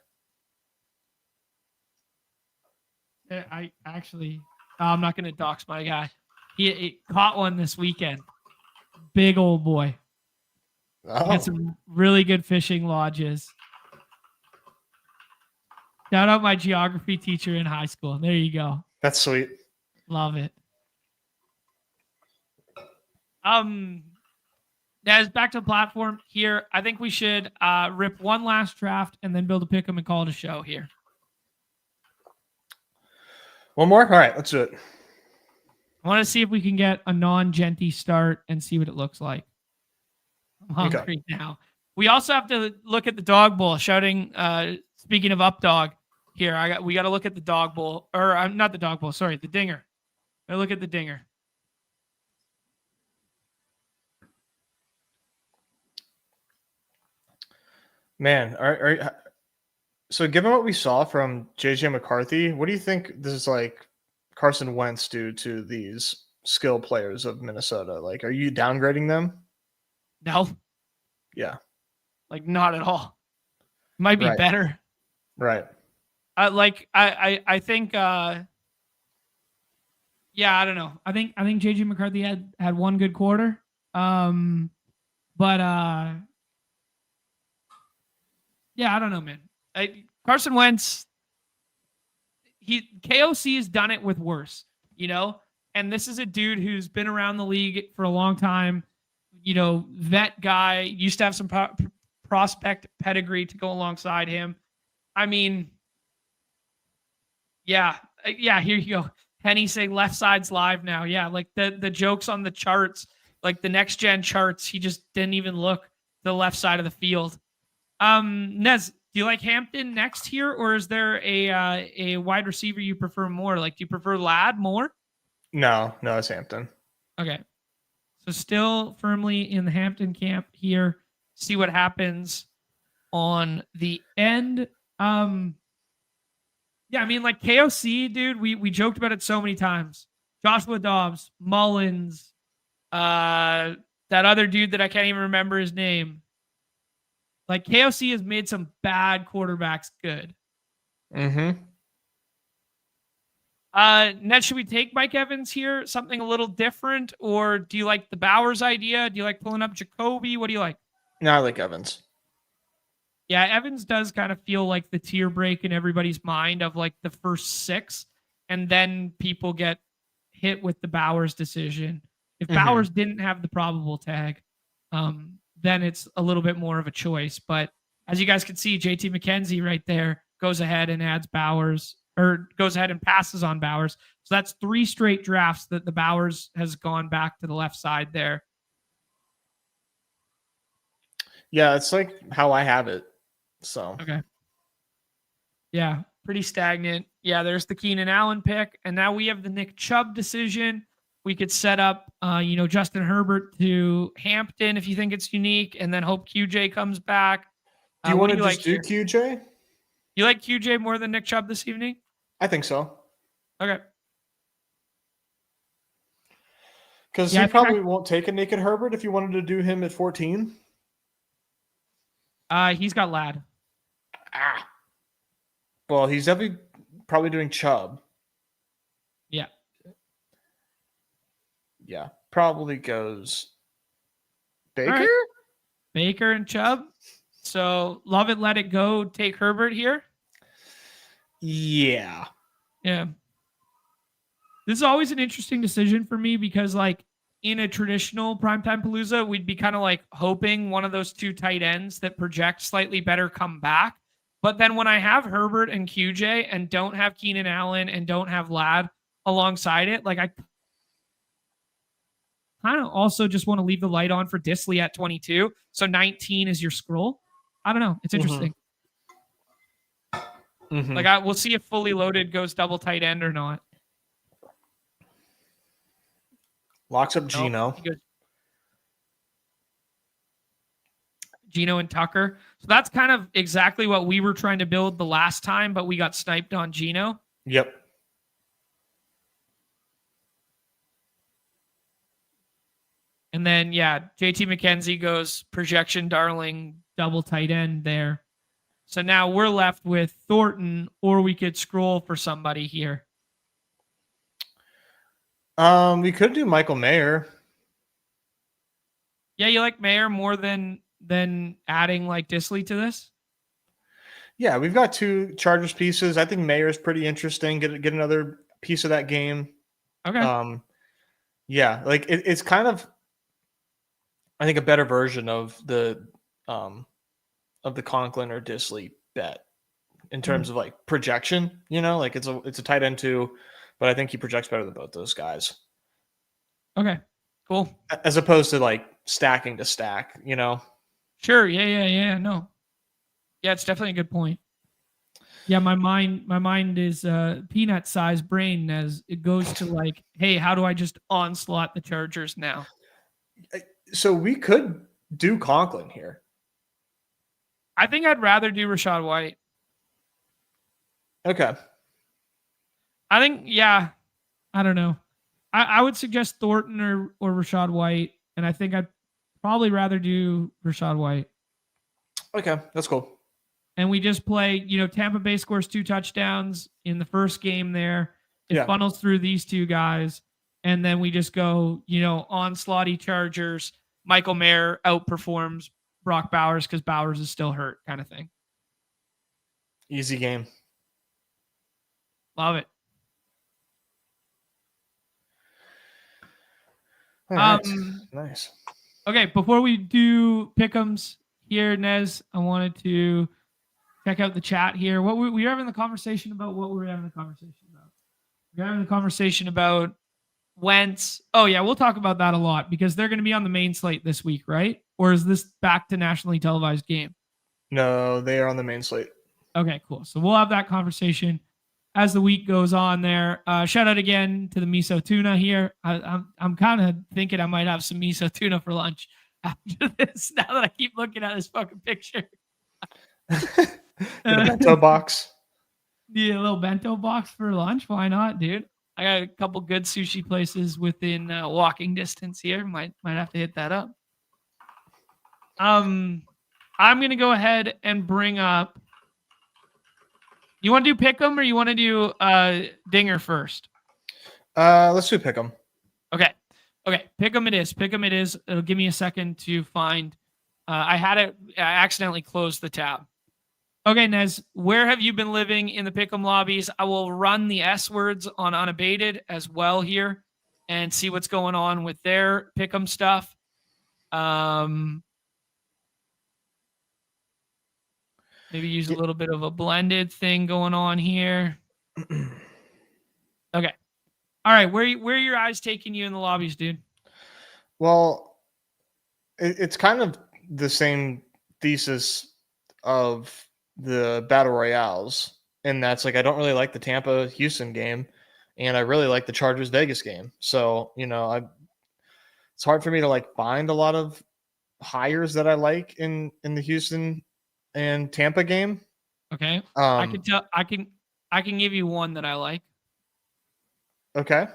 I actually, I'm not going to dox my guy. He caught one this weekend. Big old boy. Oh. Had some really good fishing lodges. Shout out my geography teacher in high school. There you go. That's sweet. Love it. As back to the platform here, I think we should rip one last draft and then build a pick 'em and call it a show here. One more? All right, let's do it. I want to see if we can get a non-Genty start and see what it looks like. I'm hungry now. We also have to look at the Dawg Bowl. Speaking of Updog, Here, we got to look at the Dawg Bowl, or not the Dawg Bowl. Sorry, the Dinger. I look at the Dinger. Man, so given what we saw from JJ McCarthy, what do you think this is like Carson Wentz do to these skill players of Minnesota? Like, are you downgrading them? No, Yeah. like not at all. Might be Right. better. Right. I think yeah, I don't know. I think JJ McCarthy had one good quarter. But yeah, I don't know, man. Carson Wentz, KOC has done it with worse, you know? And this is a dude who's been around the league for a long time, you know, vet guy, used to have some prospect pedigree to go alongside him. I mean, yeah, here you go. Penny saying left side's live now. Yeah, like the jokes on the charts, like the next gen charts, he just didn't even look the left side of the field. Nez, do you like Hampton next here, or is there a wide receiver you prefer more? Like, do you prefer Ladd more? No, it's Hampton. Okay. So still firmly in the Hampton camp here. See what happens on the end. Yeah, I mean, like KOC, dude, we joked about it so many times. Joshua Dobbs, Mullins, that other dude that I can't even remember his name. Like KOC has made some bad quarterbacks good. Mm-hmm. Ned, should we take Mike Evans here? Something a little different? Or do you like the Bowers idea? Do you like pulling up Jacoby? What do you like? No, I like Evans. Yeah, Evans does kind of feel like the tier break in everybody's mind of like the first 6, and then people get hit with the Bowers decision. If Bowers didn't have the probable tag, then it's a little bit more of a choice. But as you guys can see, JT McKenzie right there goes ahead and adds Bowers, or goes ahead and passes on Bowers. So that's 3 straight drafts that the Bowers has gone back to the left side there. Yeah, it's like how I have it. So okay. Yeah, pretty stagnant. Yeah, there's the Keenan Allen pick, and now we have the Nick Chubb decision. We could set up, Justin Herbert to Hampton if you think it's unique, and then hope QJ comes back. Do you want to just do QJ? You like QJ more than Nick Chubb this evening? I think so. Okay. Because he probably won't take a naked Herbert if you wanted to do him at 14. He's got Ladd. Well, he's definitely probably doing Chubb. Yeah. Yeah. Probably goes Baker? Right. Baker and Chubb. So love it, let it go. Take Herbert here. Yeah. Yeah. This is always an interesting decision for me because, like, in a traditional primetime Palooza, we'd be kind of like hoping one of those 2 tight ends that project slightly better come back. But then when I have Herbert and QJ and don't have Keenan Allen and don't have Ladd alongside it, like I kind of also just want to leave the light on for Disley at 22. So 19 is your scroll. I don't know. It's interesting. Like we'll see if fully loaded goes double tight end or not. Locks up Geno. Geno and Tucker. So that's kind of exactly what we were trying to build the last time, but we got sniped on Geno. Yep. And then, yeah, JT McKenzie goes projection darling, double tight end there. So now we're left with Thornton, or we could scroll for somebody here. We could do Michael Mayer. Yeah, you like Mayer more than adding like Disley to this? Yeah, we've got 2 Chargers pieces. I think Mayer is pretty interesting. Get another piece of that game. Okay. Yeah, like it's kind of, I think, a better version of the Conklin or Disley bet in terms of like projection. You know, like it's a tight end too, but I think he projects better than both those guys. Okay, cool. As opposed to like stacking to stack, you know? Sure. Yeah. No. Yeah, it's definitely a good point. Yeah, my mind is peanut-sized brain as it goes to like, hey, how do I just onslaught the Chargers now? So we could do Conklin here. I think I'd rather do Rachaad White. Okay. I think, yeah, I don't know. I would suggest Thornton or Rachaad White, and I think I'd probably rather do Rachaad White. Okay, that's cool. And we just play, Tampa Bay scores 2 touchdowns in the first game there. It funnels through these 2 guys, and then we just go, onslaughty Chargers. Michael Mayer outperforms Brock Bowers because Bowers is still hurt, kind of thing. Easy game. Love it. All right. Nice. Okay, before we do pick'ems here, Nez, I wanted to check out the chat here. What we were having the conversation about? What were we having the conversation about? We're having the conversation about Wentz. Oh yeah, we'll talk about that a lot because they're going to be on the main slate this week, right? Or is this back to nationally televised game? No, they are on the main slate. Okay, cool. So we'll have that conversation as the week goes on there. Shout out again to the miso tuna here. I'm kind of thinking I might have some miso tuna for lunch after this. Now that I keep looking at this fucking picture. The bento box. Yeah, a little bento box for lunch. Why not, dude? I got a couple good sushi places within walking distance here. Might have to hit that up. I'm gonna go ahead and bring up. You want to do pick'em or you want to do dinger first? Let's do pick'em. Okay, pick'em it is. Pick'em it is. It'll give me a second to find. I accidentally closed the tab. Okay, Nez, where have you been living in the pick'em lobbies? I will run the S words on unabated as well here and see what's going on with their pick'em stuff. Maybe use a little bit of a blended thing going on here. Okay. All right. Where are your eyes taking you in the lobbies, dude? Well, it's kind of the same thesis of the battle royales, and that's like I don't really like the Tampa Houston game, and I really like the Chargers Vegas game. So it's hard for me to like find a lot of hires that I like in the Houston and Tampa game. Okay. I can give you one that I like. Okay.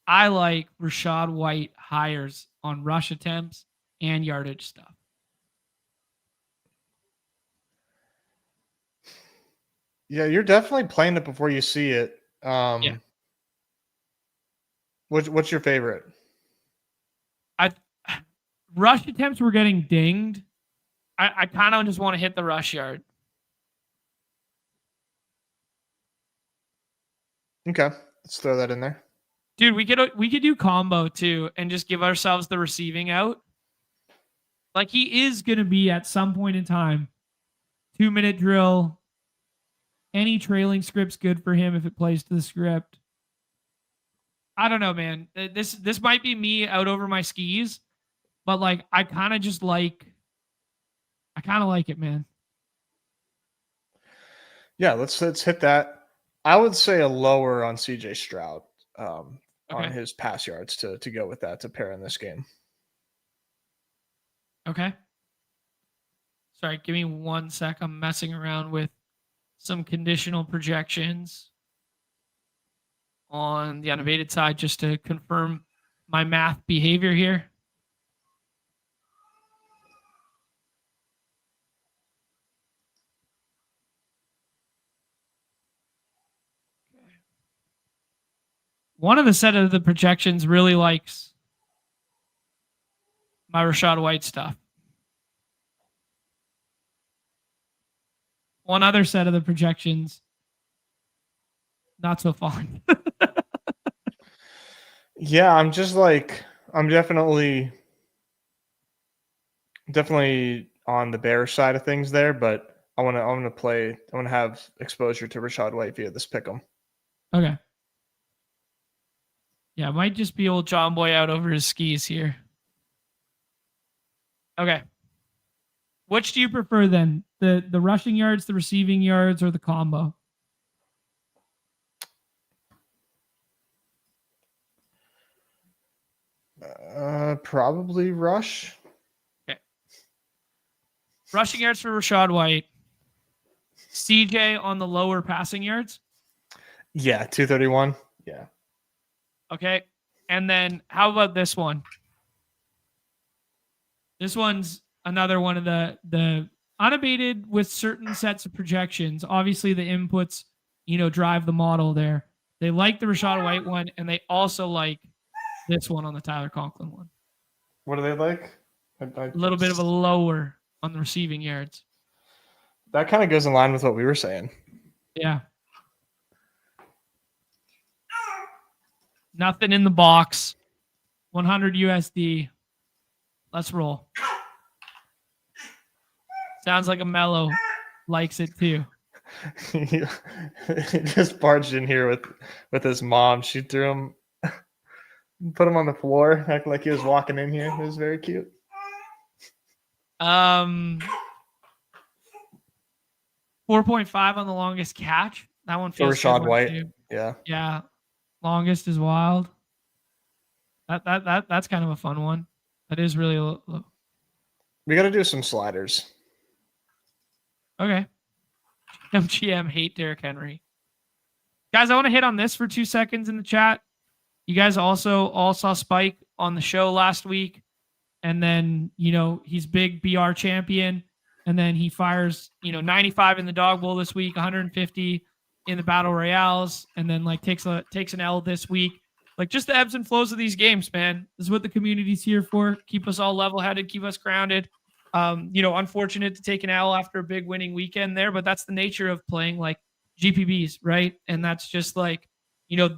I like Rachaad White hires on rush attempts and yardage stuff. Yeah, you're definitely playing it before you see it. Yeah. What's your favorite? Rush attempts were getting dinged. I kind of just want to hit the rush yard. Okay, let's throw that in there. Dude, we could do combo too and just give ourselves the receiving out. Like he is going to be at some point in time. 2-minute drill. Any trailing script's good for him if it plays to the script. I don't know, man. This might be me out over my skis, but like I kind of like it, man. Yeah, let's hit that. I would say a lower on CJ Stroud on his pass yards to go with that to pair in this game. Okay. Sorry, give me 1 sec. I'm messing around with some conditional projections on the unabated side just to confirm my math behavior here. One of the set of the projections really likes my Rachaad White stuff. One other set of the projections, not so fond. Yeah, I'm definitely on the Bears side of things there, but I want to have exposure to Rachaad White via this pick'em. Okay. Yeah, it might just be old John Boy out over his skis here. Okay. Which do you prefer then? The rushing yards, the receiving yards, or the combo? Probably rush. Okay. Rushing yards for Rachaad White. CJ on the lower passing yards. Yeah, 231. Yeah. Okay. And then how about this one? This one's another one of the unabated with certain sets of projections. Obviously, the inputs, drive the model there. They like the Rachaad White one, and they also like this one on the Tyler Conklin one. What do they like? A little bit of a lower on the receiving yards. That kind of goes in line with what we were saying. Yeah. Nothing in the box. 100 USD. Let's roll. Sounds like a Mello likes it too. He just barged in here with his mom. She threw him, put him on the floor, acting like he was walking in here. It was very cute. 4.5 on the longest catch. That one feels for Rachaad good White. too. Yeah. Yeah. Longest is wild. That's kind of a fun one. That is really low. We got to do some sliders. Okay. MGM hate Derrick Henry. Guys, I want to hit on this for 2 seconds in the chat. You guys also all saw Spike on the show last week. And then, he's big BR champion. And then he fires, 95 in the Dawg Bowl this week, 150 in the Battle Royales, and then takes an L this week. Just the ebbs and flows of these games, man. This is what the community's here for. Keep us all level-headed, keep us grounded. Unfortunate to take an L after a big winning weekend there, but that's the nature of playing GPBs, right? And that's just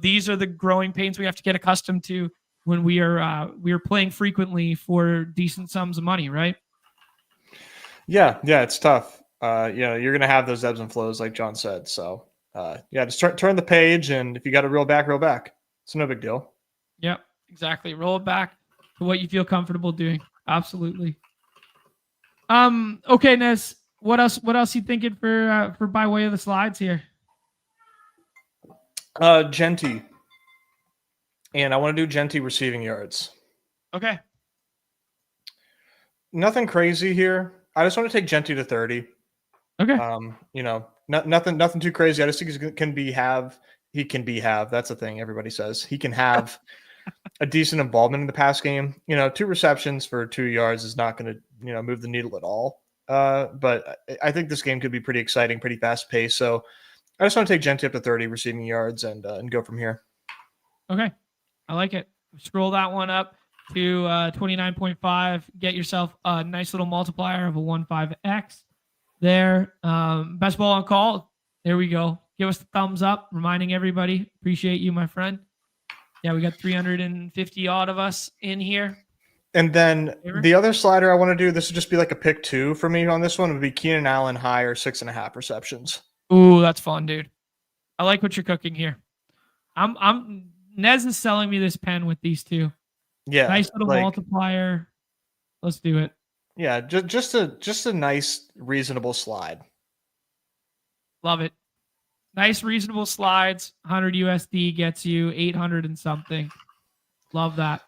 these are the growing pains we have to get accustomed to when we are playing frequently for decent sums of money, right? Yeah, it's tough. You're gonna have those ebbs and flows, like John said. So, just turn the page, and if you got to reel back, reel back. It's no big deal. Yep, exactly. Roll it back to what you feel comfortable doing. Absolutely. Okay, Nez. What else you thinking for by way of the slides here? Genty. And I want to do Genty receiving yards. Okay. Nothing crazy here. I just want to take Genty to 30. Okay. Nothing too crazy. I just think he can be have. That's the thing everybody says. He can have a decent involvement in the pass game. 2 receptions for 2 yards is not going to, move the needle at all. But I think this game could be pretty exciting, pretty fast paced. So I just want to take Genty up to 30 receiving yards and go from here. Okay. I like it. Scroll that one up to 29.5. Get yourself a nice little multiplier of a 1.5x there. Best ball on call. There we go. Give us the thumbs up, reminding everybody. Appreciate you, my friend. Yeah, we got 350 odd of us in here. And then the other slider I want to do, this would just be like a pick 2 for me on this one, would be Keenan Allen higher 6.5 receptions. Ooh, that's fun, dude. I like what you're cooking here. Nez is selling me this pen with these 2. Yeah. Nice little multiplier. Let's do it. Yeah, just a nice, reasonable slide. Love it. Nice, reasonable slides. 100 USD gets you 800 and something. Love that.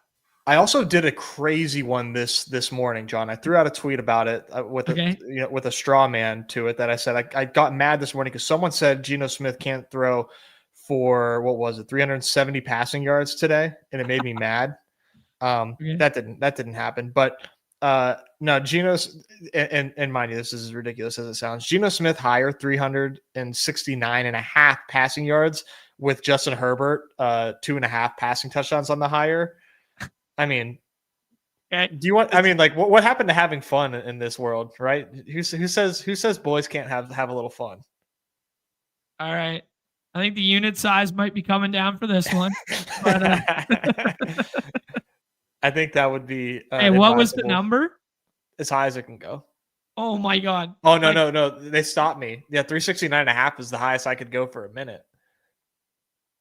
I also did a crazy one this morning, John. I threw out a tweet about it with a straw man to it that I said I got mad this morning because someone said Geno Smith can't throw for 370 passing yards today, and it made me mad. That didn't happen, but no, Geno's and mind you, this is as ridiculous as it sounds. Geno Smith higher 369.5 passing yards with Justin Herbert 2.5 passing touchdowns on the higher. I mean, do you want? I mean, what happened to having fun in this world, right? Who says boys can't have a little fun? All right, I think the unit size might be coming down for this one. But, I think that would be. Hey, what was the number? As high as it can go. Oh my God! Oh no! They stopped me. Yeah, 369.5 is the highest I could go for a minute.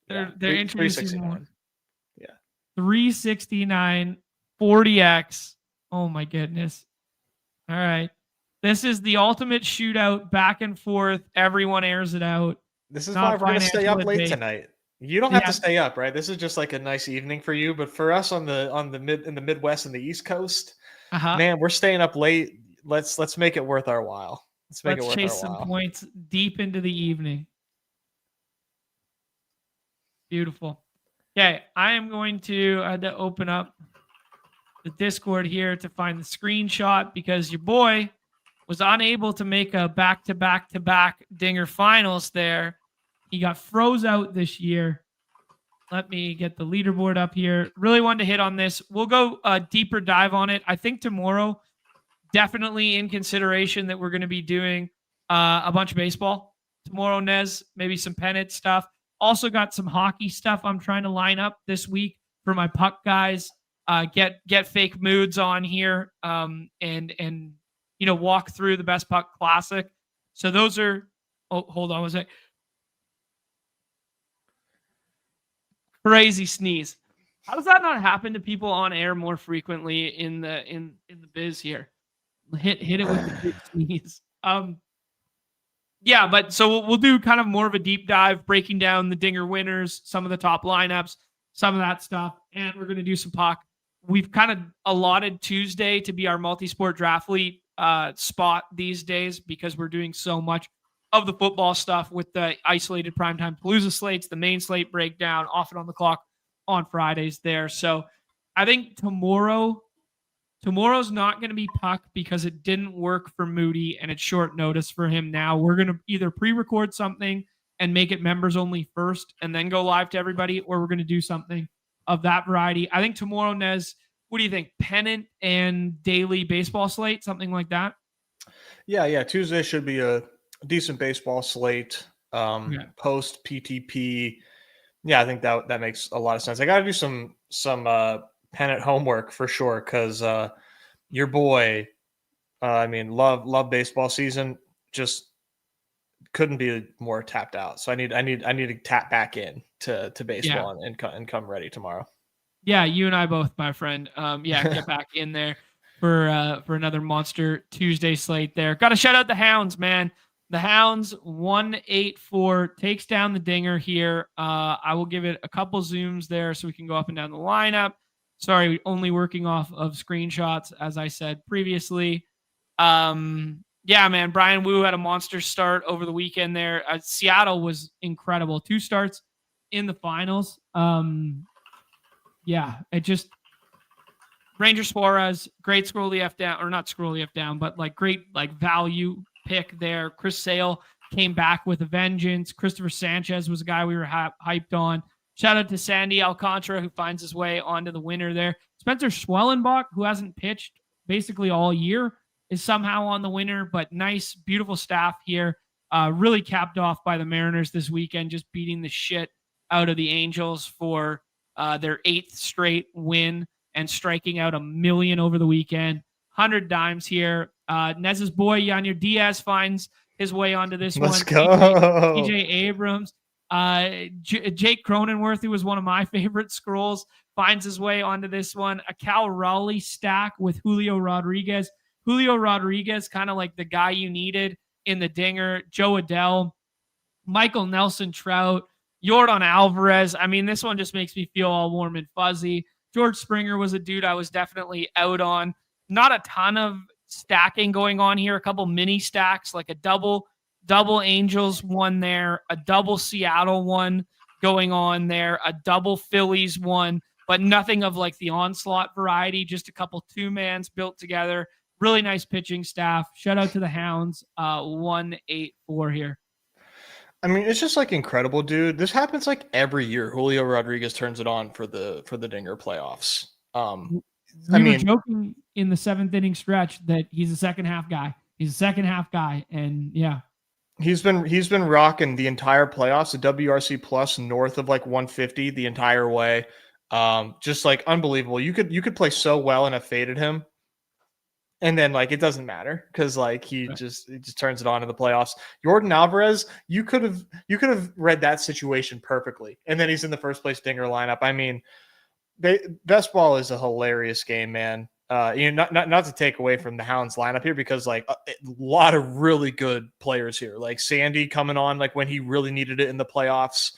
They're introducing 369. 369 40x. Oh my goodness. All right. This is the ultimate shootout, back and forth. Everyone airs it out. This is Not why we're going to stay financial up late advice. tonight. You don't have Yeah. to stay up, right? This is just like a nice evening for you. But for us in the Midwest and the East Coast, man, we're staying up late. Let's make it worth our while. Let's chase some points deep into the evening. Beautiful. Okay, I am going to open up the Discord here to find the screenshot because your boy was unable to make a back-to-back-to-back Dinger finals there. He got froze out this year. Let me get the leaderboard up here. Really wanted to hit on this. We'll go a deeper dive on it. I think tomorrow, definitely in consideration that we're going to be doing a bunch of baseball. Tomorrow, Nez, maybe some pennant stuff. Also got some hockey stuff I'm trying to line up this week for my puck guys. Get fake moods on here and walk through the Best Puck Classic. So those are. Oh, hold on a sec. Crazy sneeze. How does that not happen to people on air more frequently in the biz here? Hit it with the big sneeze. Yeah, but so we'll do kind of more of a deep dive, breaking down the Dinger winners, some of the top lineups, some of that stuff, and we're going to do some puck. We've kind of allotted Tuesday to be our multi-sport draft league spot these days because we're doing so much of the football stuff with the isolated primetime Palooza slates, the main slate breakdown, often on the clock on Fridays there. So I think tomorrow's not going to be puck because it didn't work for Moody and it's short notice for him now. We're going to either pre-record something and make it members only first and then go live to everybody, or we're going to do something of that variety. I think tomorrow, Nez, what do you think? Pennant and daily baseball slate, something like that? Yeah. Tuesday should be a decent baseball slate. Post PTP. Yeah, I think that makes a lot of sense. I got to do some pennant homework for sure because your boy, love baseball season, just couldn't be more tapped out. So I need to tap back in to baseball and come ready tomorrow. Yeah, you and I both, my friend. Get back in there for another monster Tuesday slate there. Got to shout out the Hounds, man. The Hounds 184 takes down the Dinger here. I will give it a couple zooms there so we can go up and down the lineup. Sorry, only working off of screenshots, as I said previously. Yeah, man, Brian Wu had a monster start over the weekend there. Seattle was incredible. 2 starts in the finals. Ranger Suarez, great scroll the F down, or not scroll the F down, but great value pick there. Chris Sale came back with a vengeance. Christopher Sanchez was a guy we were hyped on. Shout out to Sandy Alcantara, who finds his way onto the winner there. Spencer Schwellenbach, who hasn't pitched basically all year, is somehow on the winner, but nice, beautiful staff here. Really capped off by the Mariners this weekend, just beating the shit out of the Angels for their 8th straight win and striking out $1 million over the weekend. 100 dimes here. Nez's boy, Yanyer Diaz, finds his way onto this one. Let's go. TJ Abrams. Jake Cronenworth, who was one of my favorite scrolls, finds his way onto this one. A Cal Raleigh stack with Julio Rodriguez. Julio Rodriguez, kind of like the guy you needed in the Dinger. Joe Adele, Michael Nelson Trout, Yordan Alvarez. I mean, this one just makes me feel all warm and fuzzy. George Springer was a dude I was definitely out on. Not a ton of stacking going on here. A couple mini stacks, like a double Angels one there, a double Seattle one going on there, a double Phillies one, but nothing of the onslaught variety, just a couple 2-mans built together. Really nice pitching staff. Shout out to the Hounds. 184 here. I mean, it's just incredible, dude. This happens every year. Julio Rodriguez turns it on for the Dinger playoffs. We were joking in the 7th inning stretch that he's a second half guy. And yeah. He's been rocking the entire playoffs, the WRC plus north of 150 the entire way. Just unbelievable. You could play so well and have faded him. And then it doesn't matter because he just turns it on in the playoffs. Yordan Alvarez, you could have read that situation perfectly. And then he's in the first place Dinger lineup. I mean, best ball is a hilarious game, man. not to take away from the Hounds lineup here, because like a lot of really good players here, like Sandy coming on like when he really needed it in the playoffs.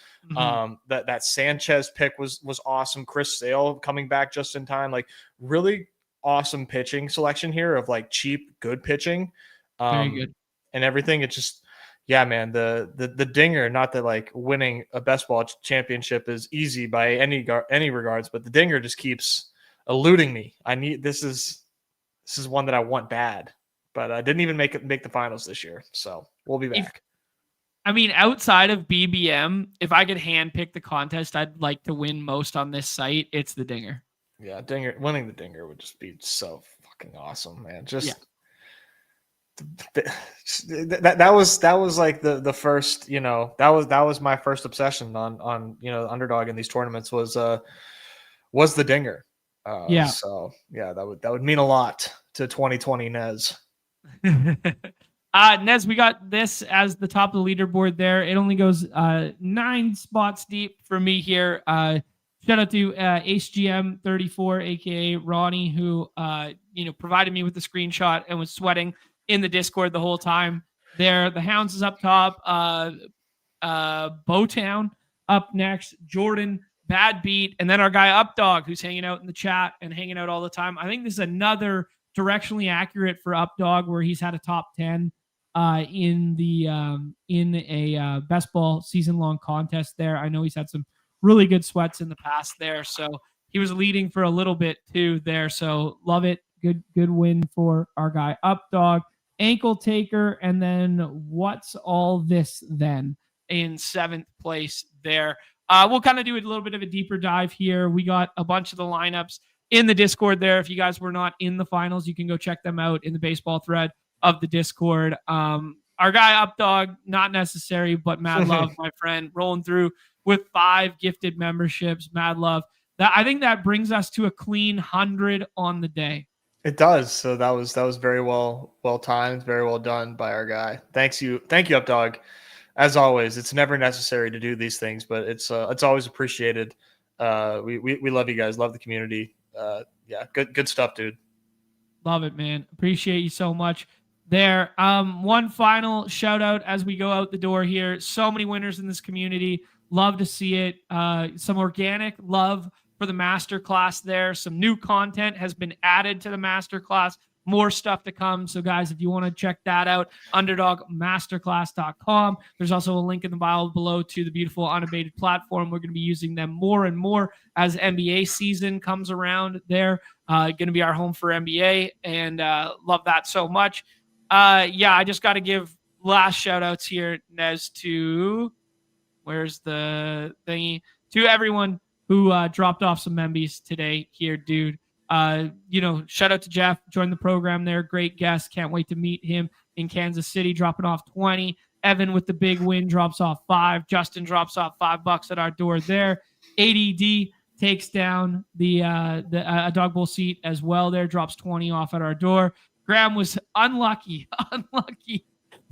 That Sanchez pick was awesome. Chris Sale coming back just in time, like really awesome pitching selection here of like cheap, good pitching. Very good. And everything. It's just, yeah, man, the dinger, not that like winning a best ball championship is easy by any regards, but the dinger just keeps eluding me. This is one that I want bad, but I didn't even make the finals this year. So we'll be back. Outside of BBM, if I could handpick the contest I'd like to win most on this site, it's the dinger. Yeah, winning the dinger would just be so fucking awesome, man. That was like the first, that was my first obsession on Underdog in these tournaments was the dinger. So yeah, that would mean a lot to 2020 Nez. Nez, we got this as the top of the leaderboard there. It only goes 9 spots deep for me here. Shout out to HGM34, aka Ronnie, who provided me with the screenshot and was sweating in the Discord the whole time. There, the Hounds is up top. Bowtown up next. Jordan, Bad Beat, and then our guy Updog, who's hanging out in the chat and hanging out all the time. I think this is another directionally accurate for Updog, where he's had a top 10 in a best ball season long contest there. I know he's had some really good sweats in the past there, so he was leading for a little bit too there. So love it. Good win for our guy Updog. Ankle Taker, and then What's All This Then in 7th place there. We'll kind of do a little bit of a deeper dive here. We got a bunch of the lineups in the Discord there. If you guys were not in the finals, you can go check them out in the baseball thread of the Discord. Our guy Updog, not necessary, but mad love, my friend, rolling through with 5 gifted memberships. Mad love. I think that brings us to a clean 100 on the day. It does. So that was very well timed, very well done by our guy. Thank you, Updog. As always, it's never necessary to do these things, but it's always appreciated. We love you guys, love the community. Yeah, good stuff, dude. Love it, man. Appreciate you so much. There. One final shout out as we go out the door here. So many winners in this community. Love to see it. Some organic love for the masterclass there. Some new content has been added to the masterclass. More stuff to come. So guys, if you want to check that out, underdogmasterclass.com. There's also a link in the bio below to the beautiful unabated platform. We're going to be using them more and more as NBA season comes around there. Going to be our home for NBA, and love that so much. I just got to give last shout outs here, Nez, to where's the thingy, to everyone who dropped off some membies today here, dude. Shout out to Jeff, joined the program there. Great guest. Can't wait to meet him in Kansas City, dropping off 20. Evan with the big win drops off 5. Justin drops off $5 at our door there. ADD takes down the Dawg Bowl seat as well there, drops 20 off at our door. Graham was unlucky,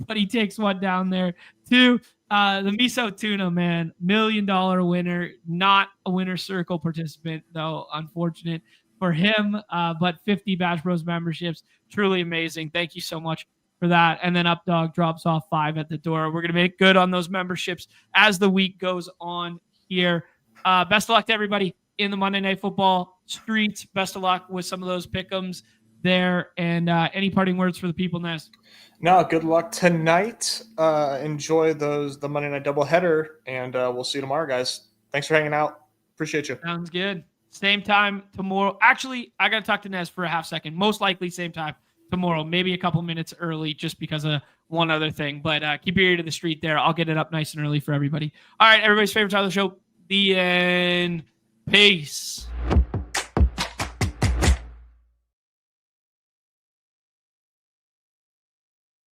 but he takes one down there. 2, the miso tuna, man, $1 million winner, not a winner circle participant though, unfortunate for him, but 50 Bash Bros memberships, truly amazing. Thank you so much for that. And then Updog drops off 5 at the door. We're going to make good on those memberships as the week goes on here. Best of luck to everybody in the Monday Night Football streets. Best of luck with some of those pick 'ems there. And any parting words for the people, Nez? No, good luck tonight. Enjoy the Monday Night doubleheader, and we'll see you tomorrow, guys. Thanks for hanging out. Appreciate you. Sounds good. Same time tomorrow. Actually, I got to talk to Nez for a half second. Most likely same time tomorrow, maybe a couple minutes early just because of one other thing. But keep your ear to the street there. I'll get it up nice and early for everybody. All right, everybody's favorite time of the show, the end. Peace.